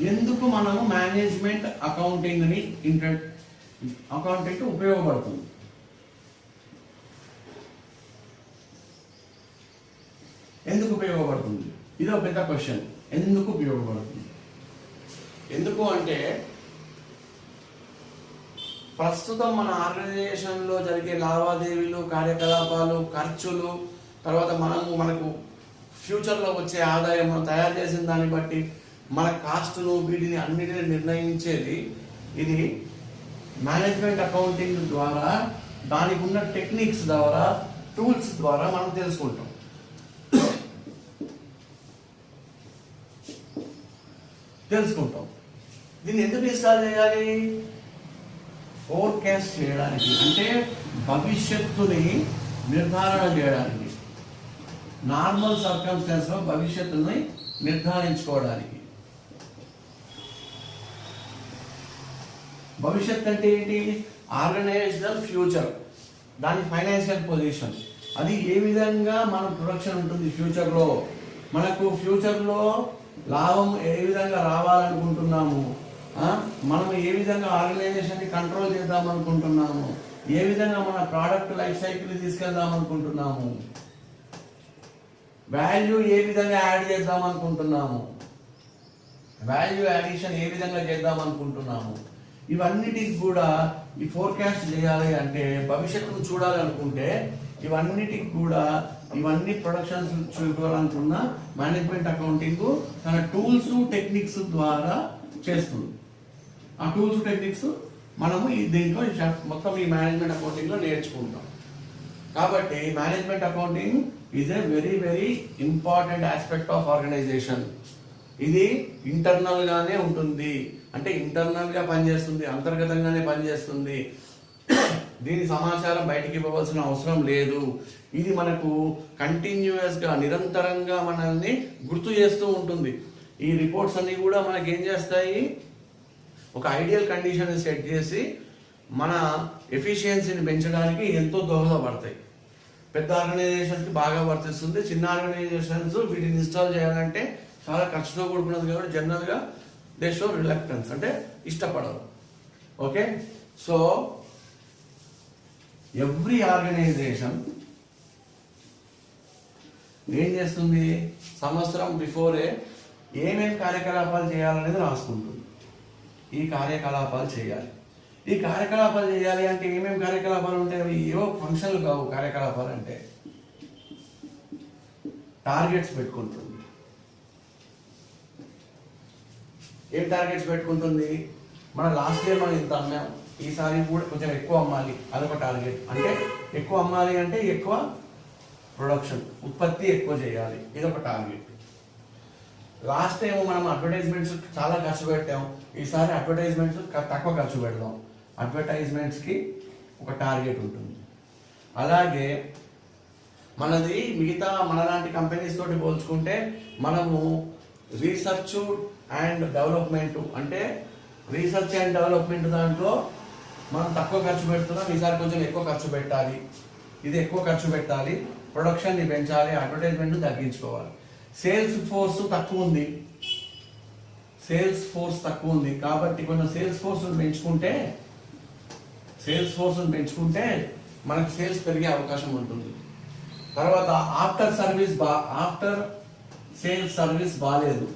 ఎందుకు మనము మేనేజ్మెంట్ అకౌంటింగ్ ని ఉపయోగపడుతుంది? ఎందుకు ఉపయోగపడుతుంది? ఇది ఒక పెద్ద క్వశ్చన్. ఎందుకు ఉపయోగపడుతుంది? ఎందుకు అంటే ప్రస్తుతం మన ఆర్గనైజేషన్లో జరిగే లావాదేవీలు, కార్యకలాపాలు, ఖర్చులు, తర్వాత మనకు ఫ్యూచర్లో వచ్చే ఆదాయం, మనం తయారు చేసిన దాన్ని బట్టి మన కాస్ట్ను, వీటిని అన్నిటిని నిర్ణయించేది ఇది మేనేజ్మెంట్ అకౌంటింగ్ ద్వారా, దానికి ఉన్న టెక్నిక్స్ ద్వారా, టూల్స్ ద్వారా మనం తెలుసుకుంటాం. దీన్ని ఎందుకు ఇన్స్టాల్ చేయాలి? ఫోర్కాస్ట్ చేయడానికి, అంటే భవిష్యత్తుని నిర్ధారణ చేయడానికి, నార్మల్ సర్కమ్స్టాన్స్లో భవిష్యత్తుని నిర్ధారించుకోవడానికి. భవిష్యత్ అంటే ఏంటి? ఆర్గనైజేషనల్ ఫ్యూచర్, దాని ఫైనాన్షియల్ పొజిషన్, అది ఏ విధంగా మన ప్రొడక్షన్ ఉంటుంది ఫ్యూచర్లో, మనకు ఫ్యూచర్లో లాభం ఏ విధంగా రావాలనుకుంటున్నాము, మనం ఏ విధంగా ఆర్గనైజేషన్ని కంట్రోల్ చేద్దాం అనుకుంటున్నాము, ఏ విధంగా మన ప్రోడక్ట్ లైఫ్ సైకిల్ తీసుకెళ్దాం అనుకుంటున్నాము, వాల్యూ ఏ విధంగా యాడ్ చేద్దాం అనుకుంటున్నాము, వాల్యూ యాడిషన్ ఏ విధంగా చేద్దాం అనుకుంటున్నాము, ఇవన్నిటికి కూడా ఈ ఫోర్కాస్ట్ చేయాలి అంటే, భవిష్యత్తును చూడాలి అనుకుంటే ఇవన్నిటికి కూడా, ఇవన్నీ ప్రొడక్షన్స్ చూడాలనుకున్న మేనేజ్మెంట్ అకౌంటింగ్ తన టూల్స్, టెక్నిక్స్ ద్వారా చేస్తుంది. ఆ టూల్స్, టెక్నిక్స్ మనము దీంట్లో మొత్తం ఈ మేనేజ్మెంట్ అకౌంటింగ్లో నేర్చుకుంటాం. కాబట్టి management accounting is a very very important aspect of organization. ఇది ఇంటర్నల్గానే ఉంటుంది, అంటే ఇంటర్నల్గా పనిచేస్తుంది, అంతర్గతంగానే పనిచేస్తుంది. దీని సమాచారం బయటికి ఇవ్వవలసిన అవసరం లేదు. ఇది మనకు కంటిన్యూస్గా, నిరంతరంగా మనల్ని గుర్తు చేస్తూ ఉంటుంది. ఈ రిపోర్ట్స్ అన్నీ కూడా మనకి ఏం చేస్తాయి? ఒక ఐడియల్ కండిషన్ సెట్ చేసి మన ఎఫిషియన్సీని పెంచడానికి ఎంతో దోహదపడతాయి. పెద్ద ఆర్గనైజేషన్స్కి బాగా వర్తిస్తుంది. చిన్న ఆర్గనైజేషన్స్ వీటిని ఇన్స్టాల్ చేయాలంటే చాలా ఖర్చుతో కూడుకున్నది కాబట్టి జనరల్గా దే షో రిలక్టెన్స్, అంటే ఇష్టపడరు. ఓకే, సో ఎవ్రీ ఆర్గనైజేషన్ ఏం చేస్తుంది? సంవత్సరం బిఫోరే ఏమేమి కార్యకలాపాలు చేయాలనేది రాసుకుంటుంది. ఈ కార్యకలాపాలు చేయాలి, ఈ కార్యకలాపాలు చేయాలి అంటే ఏమేమి కార్యకలాపాలు ఉంటాయి? అవి ఏవో ఫంక్షన్లు కావు. కార్యకలాపాలు అంటే టార్గెట్స్ పెట్టుకుంటుంది. ఏం టార్గెట్స్ పెట్టుకుంటుంది? మన లాస్ట్ ఇయర్ మనం ఇంత అమ్మాం, ఈసారి కూడా కొంచెం ఎక్కువ అమ్మాలి, అదొక టార్గెట్. అంటే ఎక్కువ అమ్మాలి అంటే ఎక్కువ ప్రొడక్షన్, ఉత్పత్తి ఎక్కువ చేయాలి, ఇదొక టార్గెట్. లాస్ట్ టైం మనం అడ్వర్టైజ్మెంట్స్ చాలా ఖర్చు పెట్టాం, ఈసారి అడ్వర్టైజ్మెంట్స్ తక్కువ ఖర్చు పెడదాం. అడ్వర్టైజ్మెంట్స్కి ఒక టార్గెట్ ఉంటుంది. అలాగే మనది మిగతా మనలాంటి కంపెనీస్ తోటి పోల్చుకుంటే మనము రీసెర్చ్ అండ్ డెవలప్మెంట్, అంటే రీసెర్చ్ అండ్ డెవలప్మెంట్ దాంట్లో మనం తక్కువ ఖర్చు పెడుతున్నాం, ఈసారి కొంచెం ఎక్కువ ఖర్చు పెట్టాలి, ఇది ఎక్కువ ఖర్చు పెట్టాలి, ప్రొడక్షన్ని పెంచాలి, అడ్వర్టైజ్మెంట్ను తగ్గించుకోవాలి. సేల్స్ ఫోర్స్ తక్కువ ఉంది, కాబట్టి కొంచెం సేల్స్ ఫోర్స్ని పెంచుకుంటే మనకు సేల్స్ పెరిగే అవకాశం ఉంటుంది. తర్వాత ఆఫ్టర్ సేల్స్ సర్వీస్ బాగాలేదు,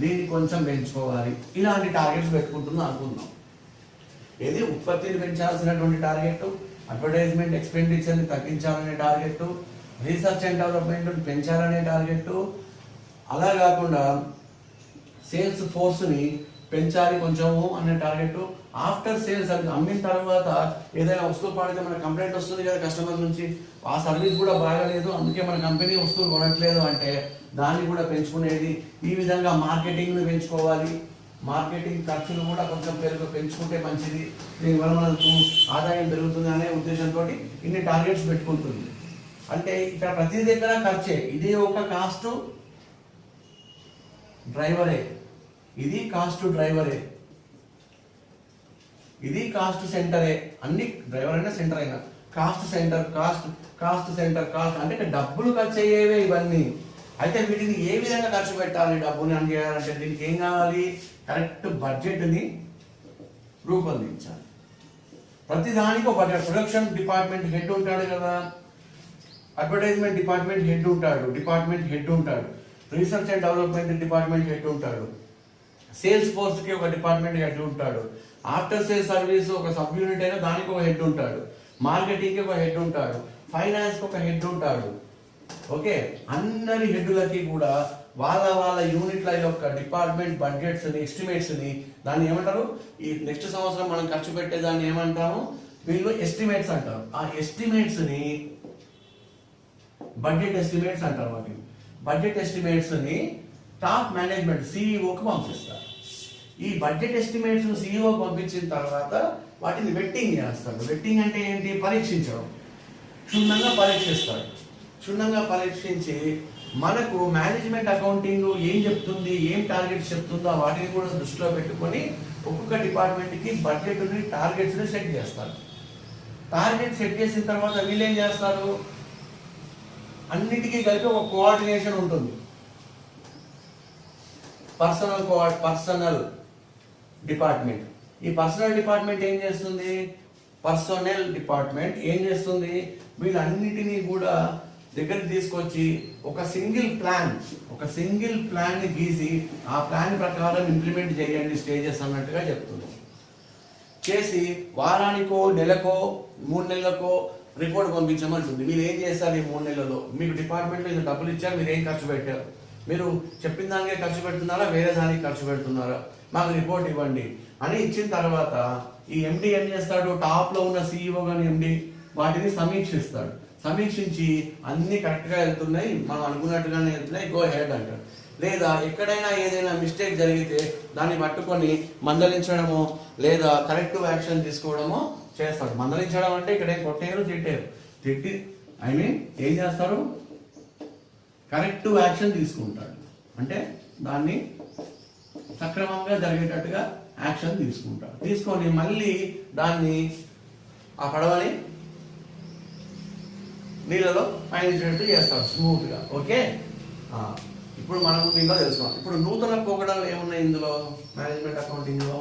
దీన్ని కొంచెం పెంచుకోవాలి. ఇలాంటి టార్గెట్స్ పెట్టుకుంటున్నాం అనుకుందాం. ఏది ఉత్పత్తిని పెంచాల్సినటువంటి టార్గెట్, అడ్వర్టైజ్మెంట్ ఎక్స్పెండిచర్ని తగ్గించాలనే టార్గెట్, రీసెర్చ్ అండ్ డెవలప్మెంట్ పెంచాలనే టార్గెట్, అలా కాకుండా సేల్స్ ఫోర్స్ని పెంచాలి కొంచెము అనే టార్గెట్. ఆఫ్టర్ సేల్స్ అది అమ్మిన తర్వాత ఏదైనా వస్తువు పాడితే మన కంప్లైంట్ వస్తుంది కదా కస్టమర్ నుంచి, ఆ సర్వీస్ కూడా బాగాలేదు, అందుకే మన కంపెనీ వస్తువులు కొనట్లేదు అంటే దాన్ని కూడా పెంచుకునేది. ఈ విధంగా మార్కెటింగ్ని పెంచుకోవాలి, మార్కెటింగ్ ఖర్చులు కూడా కొంచెం పెంచుకుంటే మంచిది, దీనివల్ల మనకు ఆదాయం పెరుగుతుంది అనే ఉద్దేశంతో ఇన్ని టార్గెట్స్ పెట్టుకుంటుంది. అంటే ఇక్కడ ప్రతి దగ్గర ఖర్చే, ఇది ఒక కాస్ట్ డ్రైవరే, ఇది కాస్ట్ డ్రైవరే, ఇది కాస్ట్ సెంటరే. అన్ని డ్రైవర్ అయినా సెంటర్ అయినా cost centre, cost centre, cost అంటే డబ్బులు ఖర్చు అయ్యేవే ఇవన్నీ. అయితే వీటిని ఏ విధంగా ఖర్చు పెట్టాలి, డబ్బుని అని చేయాలంటే దీనికి ఏం కావాలి? కరెక్ట్ బడ్జెట్ని రూపొందించాలి. ప్రతిదానికి ఒక బడ్జెట్. ప్రొడక్షన్ డిపార్ట్మెంట్ హెడ్ ఉంటాడు కదా, అడ్వర్టైజ్మెంట్ డిపార్ట్మెంట్ హెడ్ ఉంటాడు, research and development department head ఉంటాడు, సేల్స్ ఫోర్స్కి ఒక డిపార్ట్మెంట్ హెడ్ ఉంటాడు, ఆఫ్టర్ సేల్స్ సర్వీస్ ఒక సబ్ యూనిట్ అయినా దానికి ఒక హెడ్ ఉంటాడు, మార్కెటింగ్కి ఒక హెడ్ ఉంటాడు, ఫైనాన్స్కి ఒక హెడ్ ఉంటాడు. ఓకే, అందరి హెడ్లకి కూడా వాళ్ళ వాళ్ళ యూనిట్ల యొక్క డిపార్ట్మెంట్ బడ్జెట్స్ని, ఎస్టిమేట్స్ని, దాన్ని ఏమంటారు, ఈ నెక్స్ట్ సంవత్సరం మనం ఖర్చు పెట్టే దాన్ని ఏమంటాము, వీళ్ళు ఎస్టిమేట్స్ అంటారు. ఆ ఎస్టిమేట్స్ని బడ్జెట్ ఎస్టిమేట్స్ అంటారు. వాటిని బడ్జెట్ ఎస్టిమేట్స్ని టాప్ మేనేజ్మెంట్ సిఇఓకి పంపిస్తారు. ఈ బడ్జెట్ ఎస్టిమేట్స్ సిఇఓకి పంపించిన తర్వాత వాటిని వెట్టింగ్ చేస్తాడు. వెట్టింగ్ అంటే ఏంటి, పరీక్షించడం. క్షుణ్ణంగా పరీక్షిస్తాడు. క్షుణ్ణంగా పరీక్షించి మనకు మేనేజ్మెంట్ అకౌంటింగ్ ఏం చెప్తుంది, ఏం టార్గెట్స్ చెప్తుందో వాటిని కూడా దృష్టిలో పెట్టుకొని ఒక్కొక్క డిపార్ట్మెంట్కి బడ్జెట్ని, టార్గెట్స్ని సెట్ చేస్తారు. టార్గెట్ సెట్ చేసిన తర్వాత వీళ్ళు ఏం చేస్తారు, అన్నిటికీ కలిపి ఒక కోఆర్డినేషన్ ఉంటుంది. Personal department. ఈ పర్సనల్ డిపార్ట్మెంట్ ఏం చేస్తుంది, పర్సనల్ డిపార్ట్మెంట్ ఏం చేస్తుంది, వీళ్ళన్నిటినీ కూడా దగ్గరికి తీసుకొచ్చి ఒక సింగిల్ ప్లాన్ ని గీసి ఆ ప్లాన్ ప్రకారం ఇంప్లిమెంట్ చేయండి స్టేజెస్ అన్నట్టుగా చెప్తుంది. చేసి వారానికో, నెలకో, 3 నెలలకో రిపోర్ట్ పంపించమంటుంది. మీరు ఏం చేస్తారు ఈ 3 నెలల్లో, మీకు డిపార్ట్మెంట్లో ఇంత డబ్బులు ఇచ్చారు, మీరు ఏం ఖర్చు పెట్టారు, మీరు చెప్పిన దానికే ఖర్చు పెడుతున్నారా, వేరే దానికి ఖర్చు పెడుతున్నారా, మాకు రిపోర్ట్ ఇవ్వండి అని ఇచ్చిన తర్వాత ఈ ఎండి ఏం చేస్తాడు, టాప్లో ఉన్న సిఇఓ కానీ ఎండి వాటిని సమీక్షిస్తాడు. సమీక్షించి అన్ని కరెక్ట్గా వెళ్తున్నాయి, మనం అనుకున్నట్టుగానే వెళ్తున్నాయి, గో హెడ్ అంటాడు. లేదా ఎక్కడైనా ఏదైనా మిస్టేక్ జరిగితే దాన్ని పట్టుకొని మందలించడమో లేదా కరెక్టివ్ యాక్షన్ తీసుకోవడమో చేస్తాడు. మందలించడం అంటే ఇక్కడ కొట్టేరు, తిట్టి ఏం చేస్తారు, కరెక్టివ్ యాక్షన్ తీసుకుంటాడు. అంటే దాన్ని సక్రమంగా జరిగేటట్టుగా యాక్షన్ తీసుకుంటాడు. తీసుకొని మళ్ళీ దాన్ని ఆ పడవని నీళ్ళలో పయనించేటట్టు చేస్తాడు స్మూత్గా. ఓకే, ఇప్పుడు మనం దీంట్లో తెలుసుకున్నాం. ఇప్పుడు నూతన పోకడాలు ఏమున్నాయి ఇందులో, మేనేజ్మెంట్ అకౌంటింగ్లో?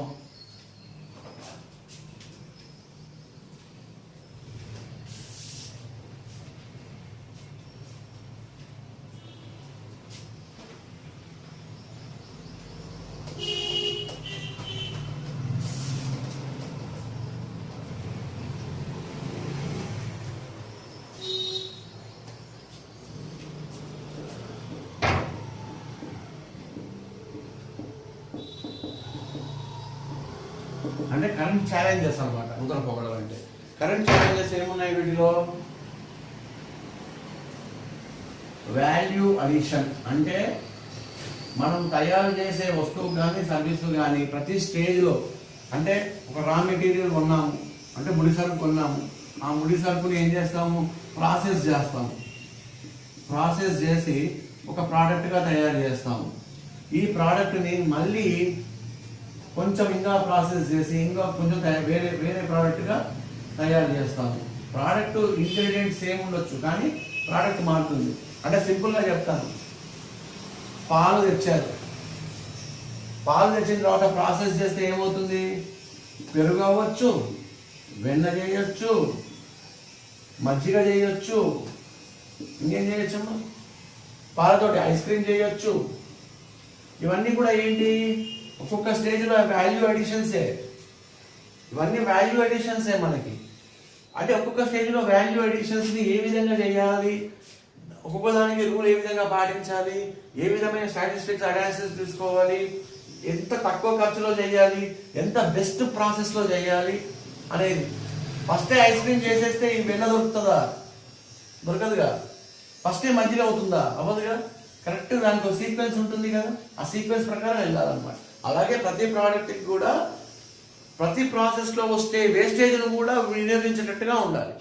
అంటే కరెంట్ ఛాలెంజెస్ అనమాట నూతన పోకడలు అంటే. కరెంట్ ఛాలెంజెస్ ఏమున్నాయి వీటిలో, వాల్యూ అడిషన్. అంటే మనం తయారు చేసే వస్తువు కానీ సర్వీసు కానీ ప్రతి స్టేజ్లో, అంటే ఒక రా మెటీరియల్ కొన్నాము అంటే ముడి సరుకు కొన్నాము, ఆ ముడి సరుకుని ఏం చేస్తాము, ప్రాసెస్ చేస్తాము. ప్రాసెస్ చేసి ఒక ప్రోడక్ట్గా తయారు చేస్తాము. ఈ ప్రోడక్ట్ని మళ్ళీ కొంచెం ఇంకా ప్రాసెస్ చేసి ఇంకా కొంచెం వేరే ప్రోడక్ట్గా తయారు చేస్తాము. ప్రోడక్ట్ ఇంగ్రీడియంట్స్ సేమ్ ఉండొచ్చు కానీ ప్రోడక్ట్ మారుతుంది. అంటే సింపుల్గా చెప్తాను, పాలు తెచ్చారు, పాలు తెచ్చిన తర్వాత ప్రాసెస్ చేస్తే ఏమవుతుంది, పెరుగు అవ్వచ్చు, వెన్న చేయొచ్చు, మజ్జిగ చేయొచ్చు, ఇంకేం చేయొచ్చమ్మా, పాలతోటి ఐస్ క్రీమ్ చేయొచ్చు. ఇవన్నీ కూడా ఏంటి, ఒక్కొక్క స్టేజ్లో వాల్యూ అడిషన్సే. ఇవన్నీ వాల్యూ అడిషన్సే మనకి. అంటే ఒక్కొక్క స్టేజ్లో వాల్యూ అడిషన్స్ని ఏ విధంగా చేయాలి, ఒక్కొక్క దానికి రూల్ ఏ విధంగా పాటించాలి, ఏ విధమైన స్టాటిస్టిక్స్ అనాలిసిస్ తీసుకోవాలి, ఎంత తక్కువ ఖర్చులో చేయాలి, ఎంత బెస్ట్ ప్రాసెస్లో చేయాలి అనేది. ఫస్టే ఐస్ క్రీమ్ చేసేస్తే ఈ వెన్న దొరుకుతుందా, దొరకదుగా. ఫస్టే మధ్యలో అవుతుందా, అవ్వదుగా. కరెక్ట్ దానికి ఒక సీక్వెన్స్ ఉంటుంది కదా, ఆ సీక్వెన్స్ ప్రకారం వెళ్ళాలన్నమాట. అలాగే ప్రతి ప్రోడక్ట్కి కూడా ప్రతి ప్రాసెస్లో వస్తే వేస్టేజ్ను కూడా వినియోగించేటట్టుగా ఉండాలి,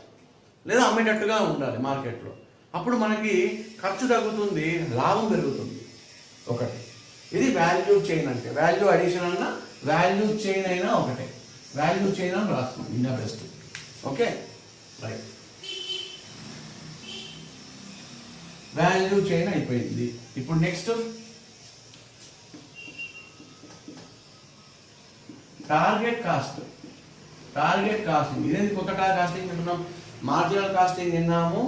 లేదా అమ్మేటట్టుగా ఉండాలి మార్కెట్లో. అప్పుడు మనకి ఖర్చు తగ్గుతుంది, లాభం పెరుగుతుంది. ఒకటి ఇది వాల్యూ చైన్. అంటే వాల్యూ అడిషన్ అన్నా వాల్యూ చైన్ అయినా ఒకటే. వాల్యూ చైన్ అని రాస్తున్నాం ఇంకా best. Okay right, value chain అయిపోయింది. ఇప్పుడు next target cost. Target costing ఇదేంటి, కొత్త కాస్టింగ్ వింటున్నాం. మార్జినల్ కాస్టింగ్ విన్నాము,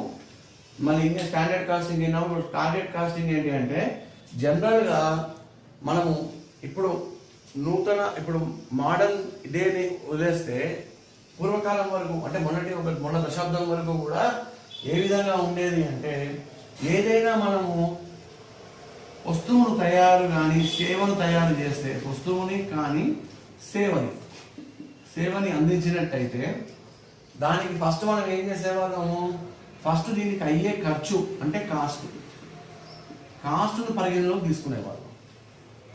మళ్ళీ ఇంకా స్టాండర్డ్ కాస్టింగ్ అయినప్పుడు టార్గెట్ కాస్టింగ్ ఏంటి అంటే జనరల్గా మనము ఇప్పుడు ఇప్పుడు మోడర్న్ ఇదేని వదిలేస్తే పూర్వకాలం వరకు అంటే మొన్న దశాబ్దం వరకు కూడా ఏ విధంగా ఉండేది అంటే ఏదైనా మనము వస్తువును తయారు కానీ సేవను తయారు చేస్తే వస్తువుని కానీ సేవని అందించినట్టయితే దానికి ఫస్ట్ మనం ఏం చేసేవాళ్ళము, ఫస్ట్ దీనికి అయ్యే ఖర్చు అంటే కాస్ట్ను పరిగణలోకి తీసుకునేవాళ్ళం.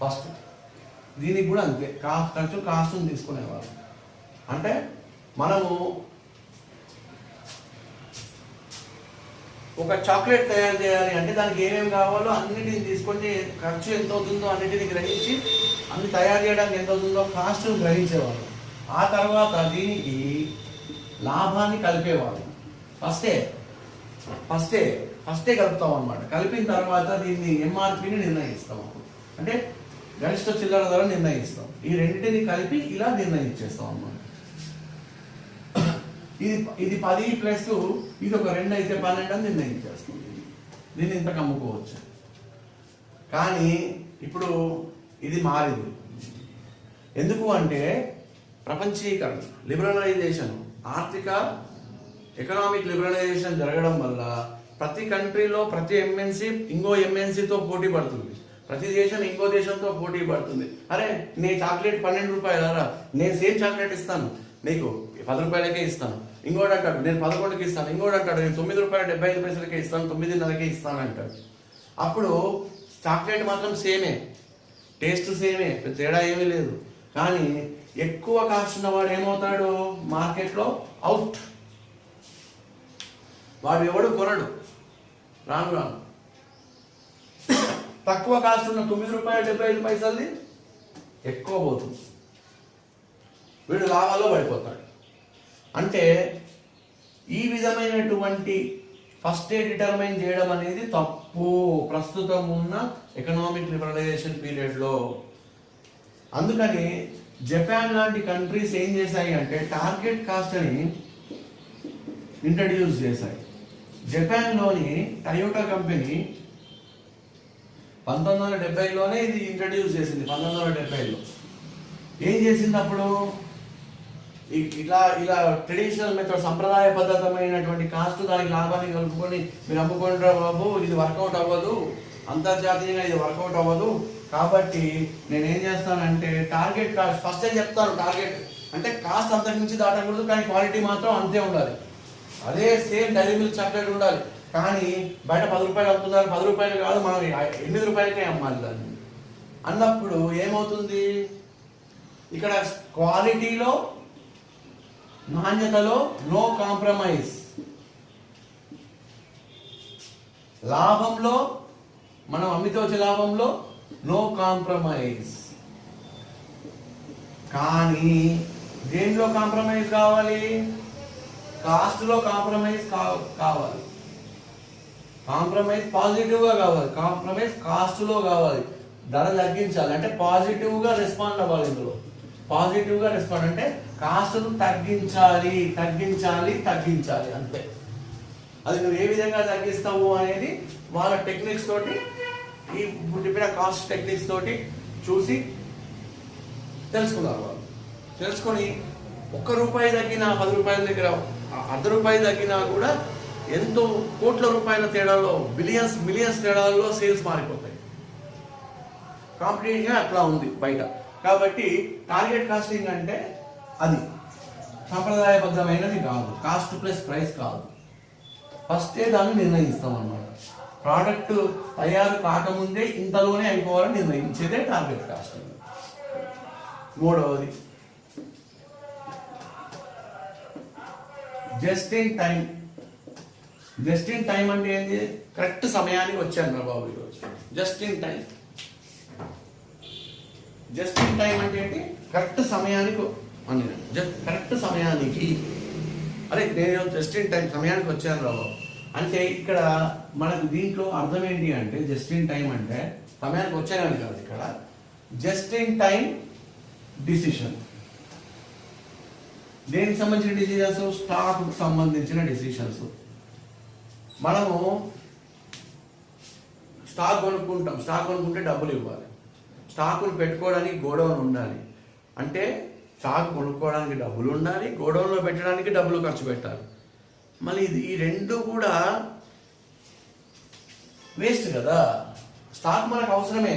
ఫస్ట్ దీనికి కూడా అంతే, కాస్ట్ను తీసుకునేవాళ్ళం. అంటే మనము ఒక చాక్లెట్ తయారు చేయాలి అంటే దానికి ఏమేమి కావాలో అన్నిటిని తీసుకొని ఖర్చు ఎంత అవుతుందో అన్నిటిని గ్రహించి అన్ని తయారు చేయడానికి ఎంత అవుతుందో కాస్ట్ను గ్రహించేవాళ్ళు. ఆ తర్వాత దీనికి లాభాన్ని కలిపేవాళ్ళు. ఫస్టే కలుపుతాం అన్నమాట. కలిపిన తర్వాత దీన్ని ఎంఆర్పిని నిర్ణయిస్తాం. అంటే గరిష్ట చిల్లర ధర నిర్ణయిస్తాం. ఈ రెండింటిని కలిపి ఇలా నిర్ణయించేస్తాం అన్నమాట. ఇది 10 ప్లస్ ఇది ఒక 2 అయితే 12 అని నిర్ణయించేస్తుంది. దీన్ని ఇంతకు అమ్ముకోవచ్చు. కానీ ఇప్పుడు ఇది మారింది. ఎందుకు అంటే ప్రపంచీకరణ, లిబరలైజేషన్, ఎకనామిక్ లిబరలైజేషన్ జరగడం వల్ల ప్రతి కంట్రీలో ప్రతి ఎంఎన్సీ ఇంకో ఎంఎన్సీతో పోటీ పడుతుంది. ప్రతి దేశం ఇంకో దేశంతో పోటీ పడుతుంది. అరే నీ చాక్లెట్ 12 రూపాయలు, నేను సేమ్ చాక్లెట్ ఇస్తాను, నీకు 10 రూపాయలకే ఇస్తాను. ఇంకోటి అంటాడు నేను 11కి ఇస్తాను. ఇంకోటి అంటాడు నేను 9 రూపాయల 75 పైసలకే ఇస్తాను, 9.5కే ఇస్తాను అంటాడు. అప్పుడు చాక్లెట్ మాత్రం సేమే, టేస్ట్ సేమే, తేడా ఏమీ లేదు. కానీ ఎక్కువ కాస్ట్ ఉన్నవాడు ఏమవుతాడు, మార్కెట్లో అవుట్. వాడు ఎవడు కొనడు. రాను తక్కువ కాస్ట్ ఉన్న 9 రూపాయల 75 పైసలది ఎక్కువ పోతుంది. వీడు లాభాల్లో పడిపోతాడు. అంటే ఈ విధమైనటువంటి ఫస్టే డిటర్మైన్ చేయడం అనేది తప్పు ప్రస్తుతం ఉన్న ఎకనామిక్ లిబరలైజేషన్ పీరియడ్లో. అందుకని జపాన్ లాంటి కంట్రీస్ ఏం చేశాయి అంటే టార్గెట్ కాస్ట్ అని ఇంట్రడ్యూస్ చేశాయి. జపాన్లోని టయోటా కంపెనీ 1970లోనే ఇది ఇంట్రడ్యూస్ చేసింది. 1970లో ఏం చేసింది అప్పుడు, ఇలా ట్రెడిషనల్ మెథడ్, సంప్రదాయబద్ధమైనటువంటి కాస్ట్ దానికి లాభాన్ని కలుపుకొని మీరు అమ్ముకుంటారా బాబు, ఇది వర్కౌట్ అవ్వదు, అంతర్జాతీయంగా ఇది వర్కౌట్ అవ్వదు. కాబట్టి నేనేం చేస్తానంటే టార్గెట్ కాస్ట్ ఫస్టే చెప్తాను. టార్గెట్ అంటే కాస్ట్ అంతకు మించి దాటకూడదు, కానీ క్వాలిటీ మాత్రం అంతే ఉండాలి. అదే సేమ్ డైరీ మిల్క్ చాక్లెట్ ఉండాలి. కానీ బయట 10 రూపాయలు అమ్ముతున్నారు, 10 రూపాయలు కాదు, మనం 8 రూపాయలకే అమ్మాలి దాన్ని అన్నప్పుడు ఏమవుతుంది, ఇక్కడ క్వాలిటీలో నాణ్యతలో నో కాంప్రమైజ్, లాభంలో మనం అమ్మితే వచ్చే లాభంలో నో కాంప్రమైజ్. కానీ దేనిలో కాంప్రమైజ్ కావాలి, కాస్ట్లో కాంప్రమైజ్ కావాలి. కాంప్రమైజ్ పాజిటివ్గా కావాలి, కాంప్రమైజ్ కాస్ట్లో కావాలి. ధర తగ్గించాలి అంటే పాజిటివ్గా రెస్పాండ్ అవ్వాలి. ఇందులో పాజిటివ్గా రెస్పాండ్ అంటే కాస్ట్ను తగ్గించాలి అంతే. అది నువ్వు ఏ విధంగా తగ్గిస్తావు అనేది వాళ్ళ టెక్నిక్స్ తోటి, ఈ ఇప్పుడు చెప్పిన కాస్ట్ టెక్నిక్స్ తోటి చూసి తెలుసుకున్నారు. వాళ్ళు తెలుసుకొని ₹1 తగ్గినా 10 రూపాయల దగ్గర ₹0.5 తగ్గినా కూడా ఎంతో కోట్ల రూపాయల తేడాలో, మిలియన్స్ తేడాల్లో సేల్స్ మారిపోతాయి. కాంపిటీషన్ అట్లా ఉంది బయట. కాబట్టి టార్గెట్ కాస్టింగ్ అంటే అది సంప్రదాయబద్ధమైనది కాదు, కాస్ట్ ప్లస్ ప్రైస్ కాదు. ఫస్టే దాన్ని నిర్ణయిస్తాం అన్నమాట. ప్రోడక్ట్ తయారు కాకముందే ఇంతలోనే అయిపోవాలని నిర్ణయించేదే టార్గెట్ కాస్టింగ్. మూడవది జస్ట్ ఇన్ టైం అంటే ఏంటి, కరెక్ట్ సమయానికి వచ్చాను రా బాబు ఈరోజు. జస్ట్ ఇన్ టైం అంటే ఏంటి, కరెక్ట్ సమయానికి అని, కరెక్ట్ సమయానికి, అరే నేను జస్ట్ ఇన్ టైం సమయానికి వచ్చాను రా బాబు అంటే ఇక్కడ మనకు దీంట్లో అర్థం ఏంటి అంటే జస్ట్ ఇన్ టైం అంటే సమయానికి వచ్చానని కాదు. ఇక్కడ జస్ట్ ఇన్ టైం డిసిషన్. దేనికి సంబంధించిన డిసిషన్స్, స్టాక్కు సంబంధించిన డిసిషన్స్. మనము స్టాక్ కొనుక్కుంటాం, స్టాక్ కొనుక్కుంటే డబ్బులు ఇవ్వాలి, స్టాకులు పెట్టుకోవడానికి గోడౌన్ ఉండాలి, అంటే స్టాక్ కొనుక్కోవడానికి డబ్బులు ఉండాలి, గోడౌన్లో పెట్టడానికి డబ్బులు ఖర్చు పెట్టాలి. మళ్ళీ ఈ రెండు కూడా వేస్ట్ కదా. స్టాక్ మనకు అవసరమే,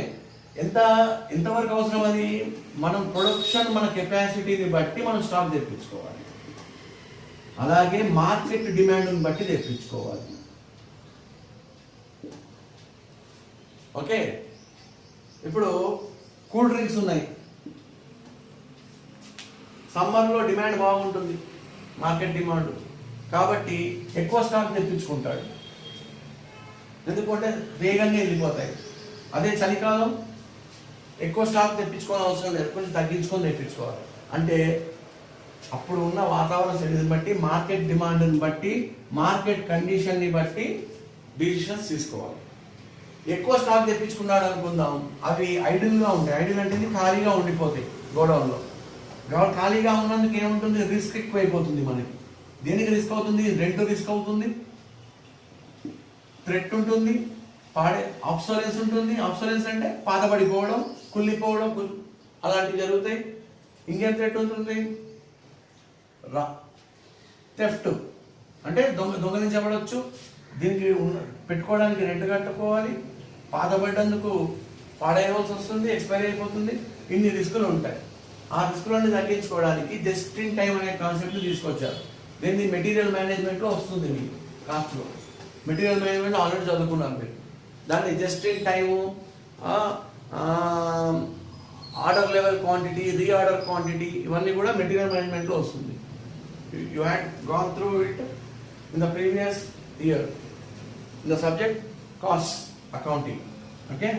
ఎంతవరకు అవసరం అది మనం ప్రొడక్షన్ మన కెపాసిటీని బట్టి మనం స్టాక్ తెప్పించుకోవాలి, అలాగే మార్కెట్ డిమాండ్ని బట్టి తెప్పించుకోవాలి. ఓకే, ఇప్పుడు కూల్ డ్రింక్స్ ఉన్నాయి, సమ్మర్లో డిమాండ్ బాగుంటుంది, మార్కెట్ డిమాండ్, కాబట్టి ఎక్కువ స్టాక్ తెప్పించుకుంటాడు, ఎందుకంటే వేగంగా వెళ్ళిపోతాయి. అదే చలికాలం ఎక్కువ స్టాక్ తెప్పించుకోవాల్సిన అవసరం లేదు, కొంచెం తగ్గించుకొని తెప్పించుకోవాలి. అంటే అప్పుడు ఉన్న వాతావరణ స్థితిని బట్టి, మార్కెట్ డిమాండ్ని బట్టి, మార్కెట్ కండిషన్ని బట్టి డిసిషన్స్ తీసుకోవాలి. ఎక్కువ స్టాక్ తెప్పించుకున్నాడు అనుకుందాం, అవి ఐడిల్గా ఉంటాయి, ఐడిల్ అంటే ఖాళీగా ఉండిపోతాయి గోడౌన్లో. ఖాళీగా ఉన్నందుకు ఏముంటుంది, రిస్క్ ఎక్కువైపోతుంది మనకి. దేనికి రిస్క్ అవుతుంది, రెంట్ రిస్క్ అవుతుంది, థ్రెట్ ఉంటుంది, ఆబ్సోలెన్స్ ఉంటుంది. ఆబ్సోలెన్స్ అంటే పాతబడిపోవడం, కుళ్ళిపోవడం, అలాంటివి జరుగుతాయి. ఇంకేం థ్రెట్ ఉంటుంది, థెఫ్ట్ అంటే దొంగలించబడవచ్చు, దీనికి పెట్టుకోవడానికి రెంట్ కట్టుకోవాలి, పాతబడ్డందుకు పాడేయవలసి వస్తుంది, ఎక్స్పైర్ అయిపోతుంది. ఇన్ని రిస్కులు ఉంటాయి. ఆ రిస్కులన్నీ తగ్గించుకోవడానికి జస్ట్ ఇన్ టైం అనే కాన్సెప్ట్ తీసుకొచ్చారు. దీన్ని మెటీరియల్ మేనేజ్మెంట్లో వస్తుంది, మీకు కాస్ట్లో మెటీరియల్ మేనేజ్మెంట్ ఆల్రెడీ చదువుకున్నాను మీరు. దాన్ని just in time, order level quantity, reorder quantity, ఇవన్నీ కూడా మెటీరియల్ మేనేజ్మెంట్లో వస్తుంది. You had gone through it in the previous year in the subject cost accounting. Okay,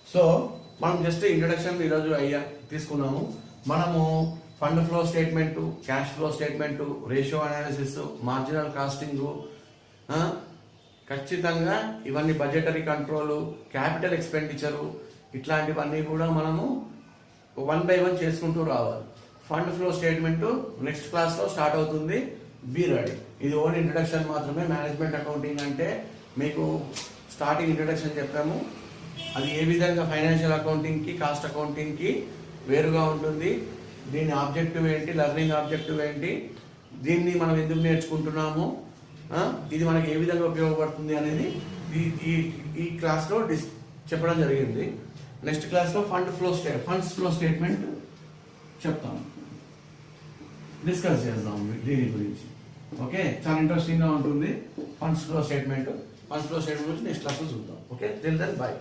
so మనం జస్ట్ ఇంట్రడక్షన్ ఈరోజు తీసుకున్నాము. మనము fund flow statement, cash flow statement, ratio analysis, marginal casting, ఖచ్చితంగా ఇవన్నీ బడ్జెటరీ కంట్రోలు, క్యాపిటల్ ఎక్స్పెండిచరు, ఇట్లాంటివన్నీ కూడా మనము 1 by 1 చేసుకుంటూ రావాలి. ఫండ్ ఫ్లో స్టేట్మెంటు నెక్స్ట్ క్లాస్లో స్టార్ట్ అవుతుంది, బీ రెడీ. ఇది ఓన్లీ ఇంట్రడక్షన్ మాత్రమే. మేనేజ్మెంట్ అకౌంటింగ్ అంటే మీకు స్టార్టింగ్ ఇంట్రడక్షన్ చెప్పాము, అది ఏ విధంగా ఫైనాన్షియల్ అకౌంటింగ్కి, కాస్ట్ అకౌంటింగ్కి వేరుగా ఉంటుంది, దీని ఆబ్జెక్టివ్ ఏంటి, లెర్నింగ్ ఆబ్జెక్టివ్ ఏంటి, దీన్ని మనం ఎందుకు నేర్చుకుంటున్నాము, ఇది మనకి ఏ విధంగా ఉపయోగపడుతుంది అనేది ఈ క్లాస్లో చెప్పడం జరిగింది. నెక్స్ట్ క్లాస్లో ఫండ్స్ ఫ్లో స్టేట్మెంట్ చెప్తాము, డిస్కస్ చేద్దాం దీని గురించి. ఓకే, చాలా ఇంట్రెస్టింగ్గా ఉంటుంది ఫండ్స్ ఫ్లో స్టేట్మెంట్ గురించి నెక్స్ట్ క్లాస్లో చూద్దాం. Okay, till then by.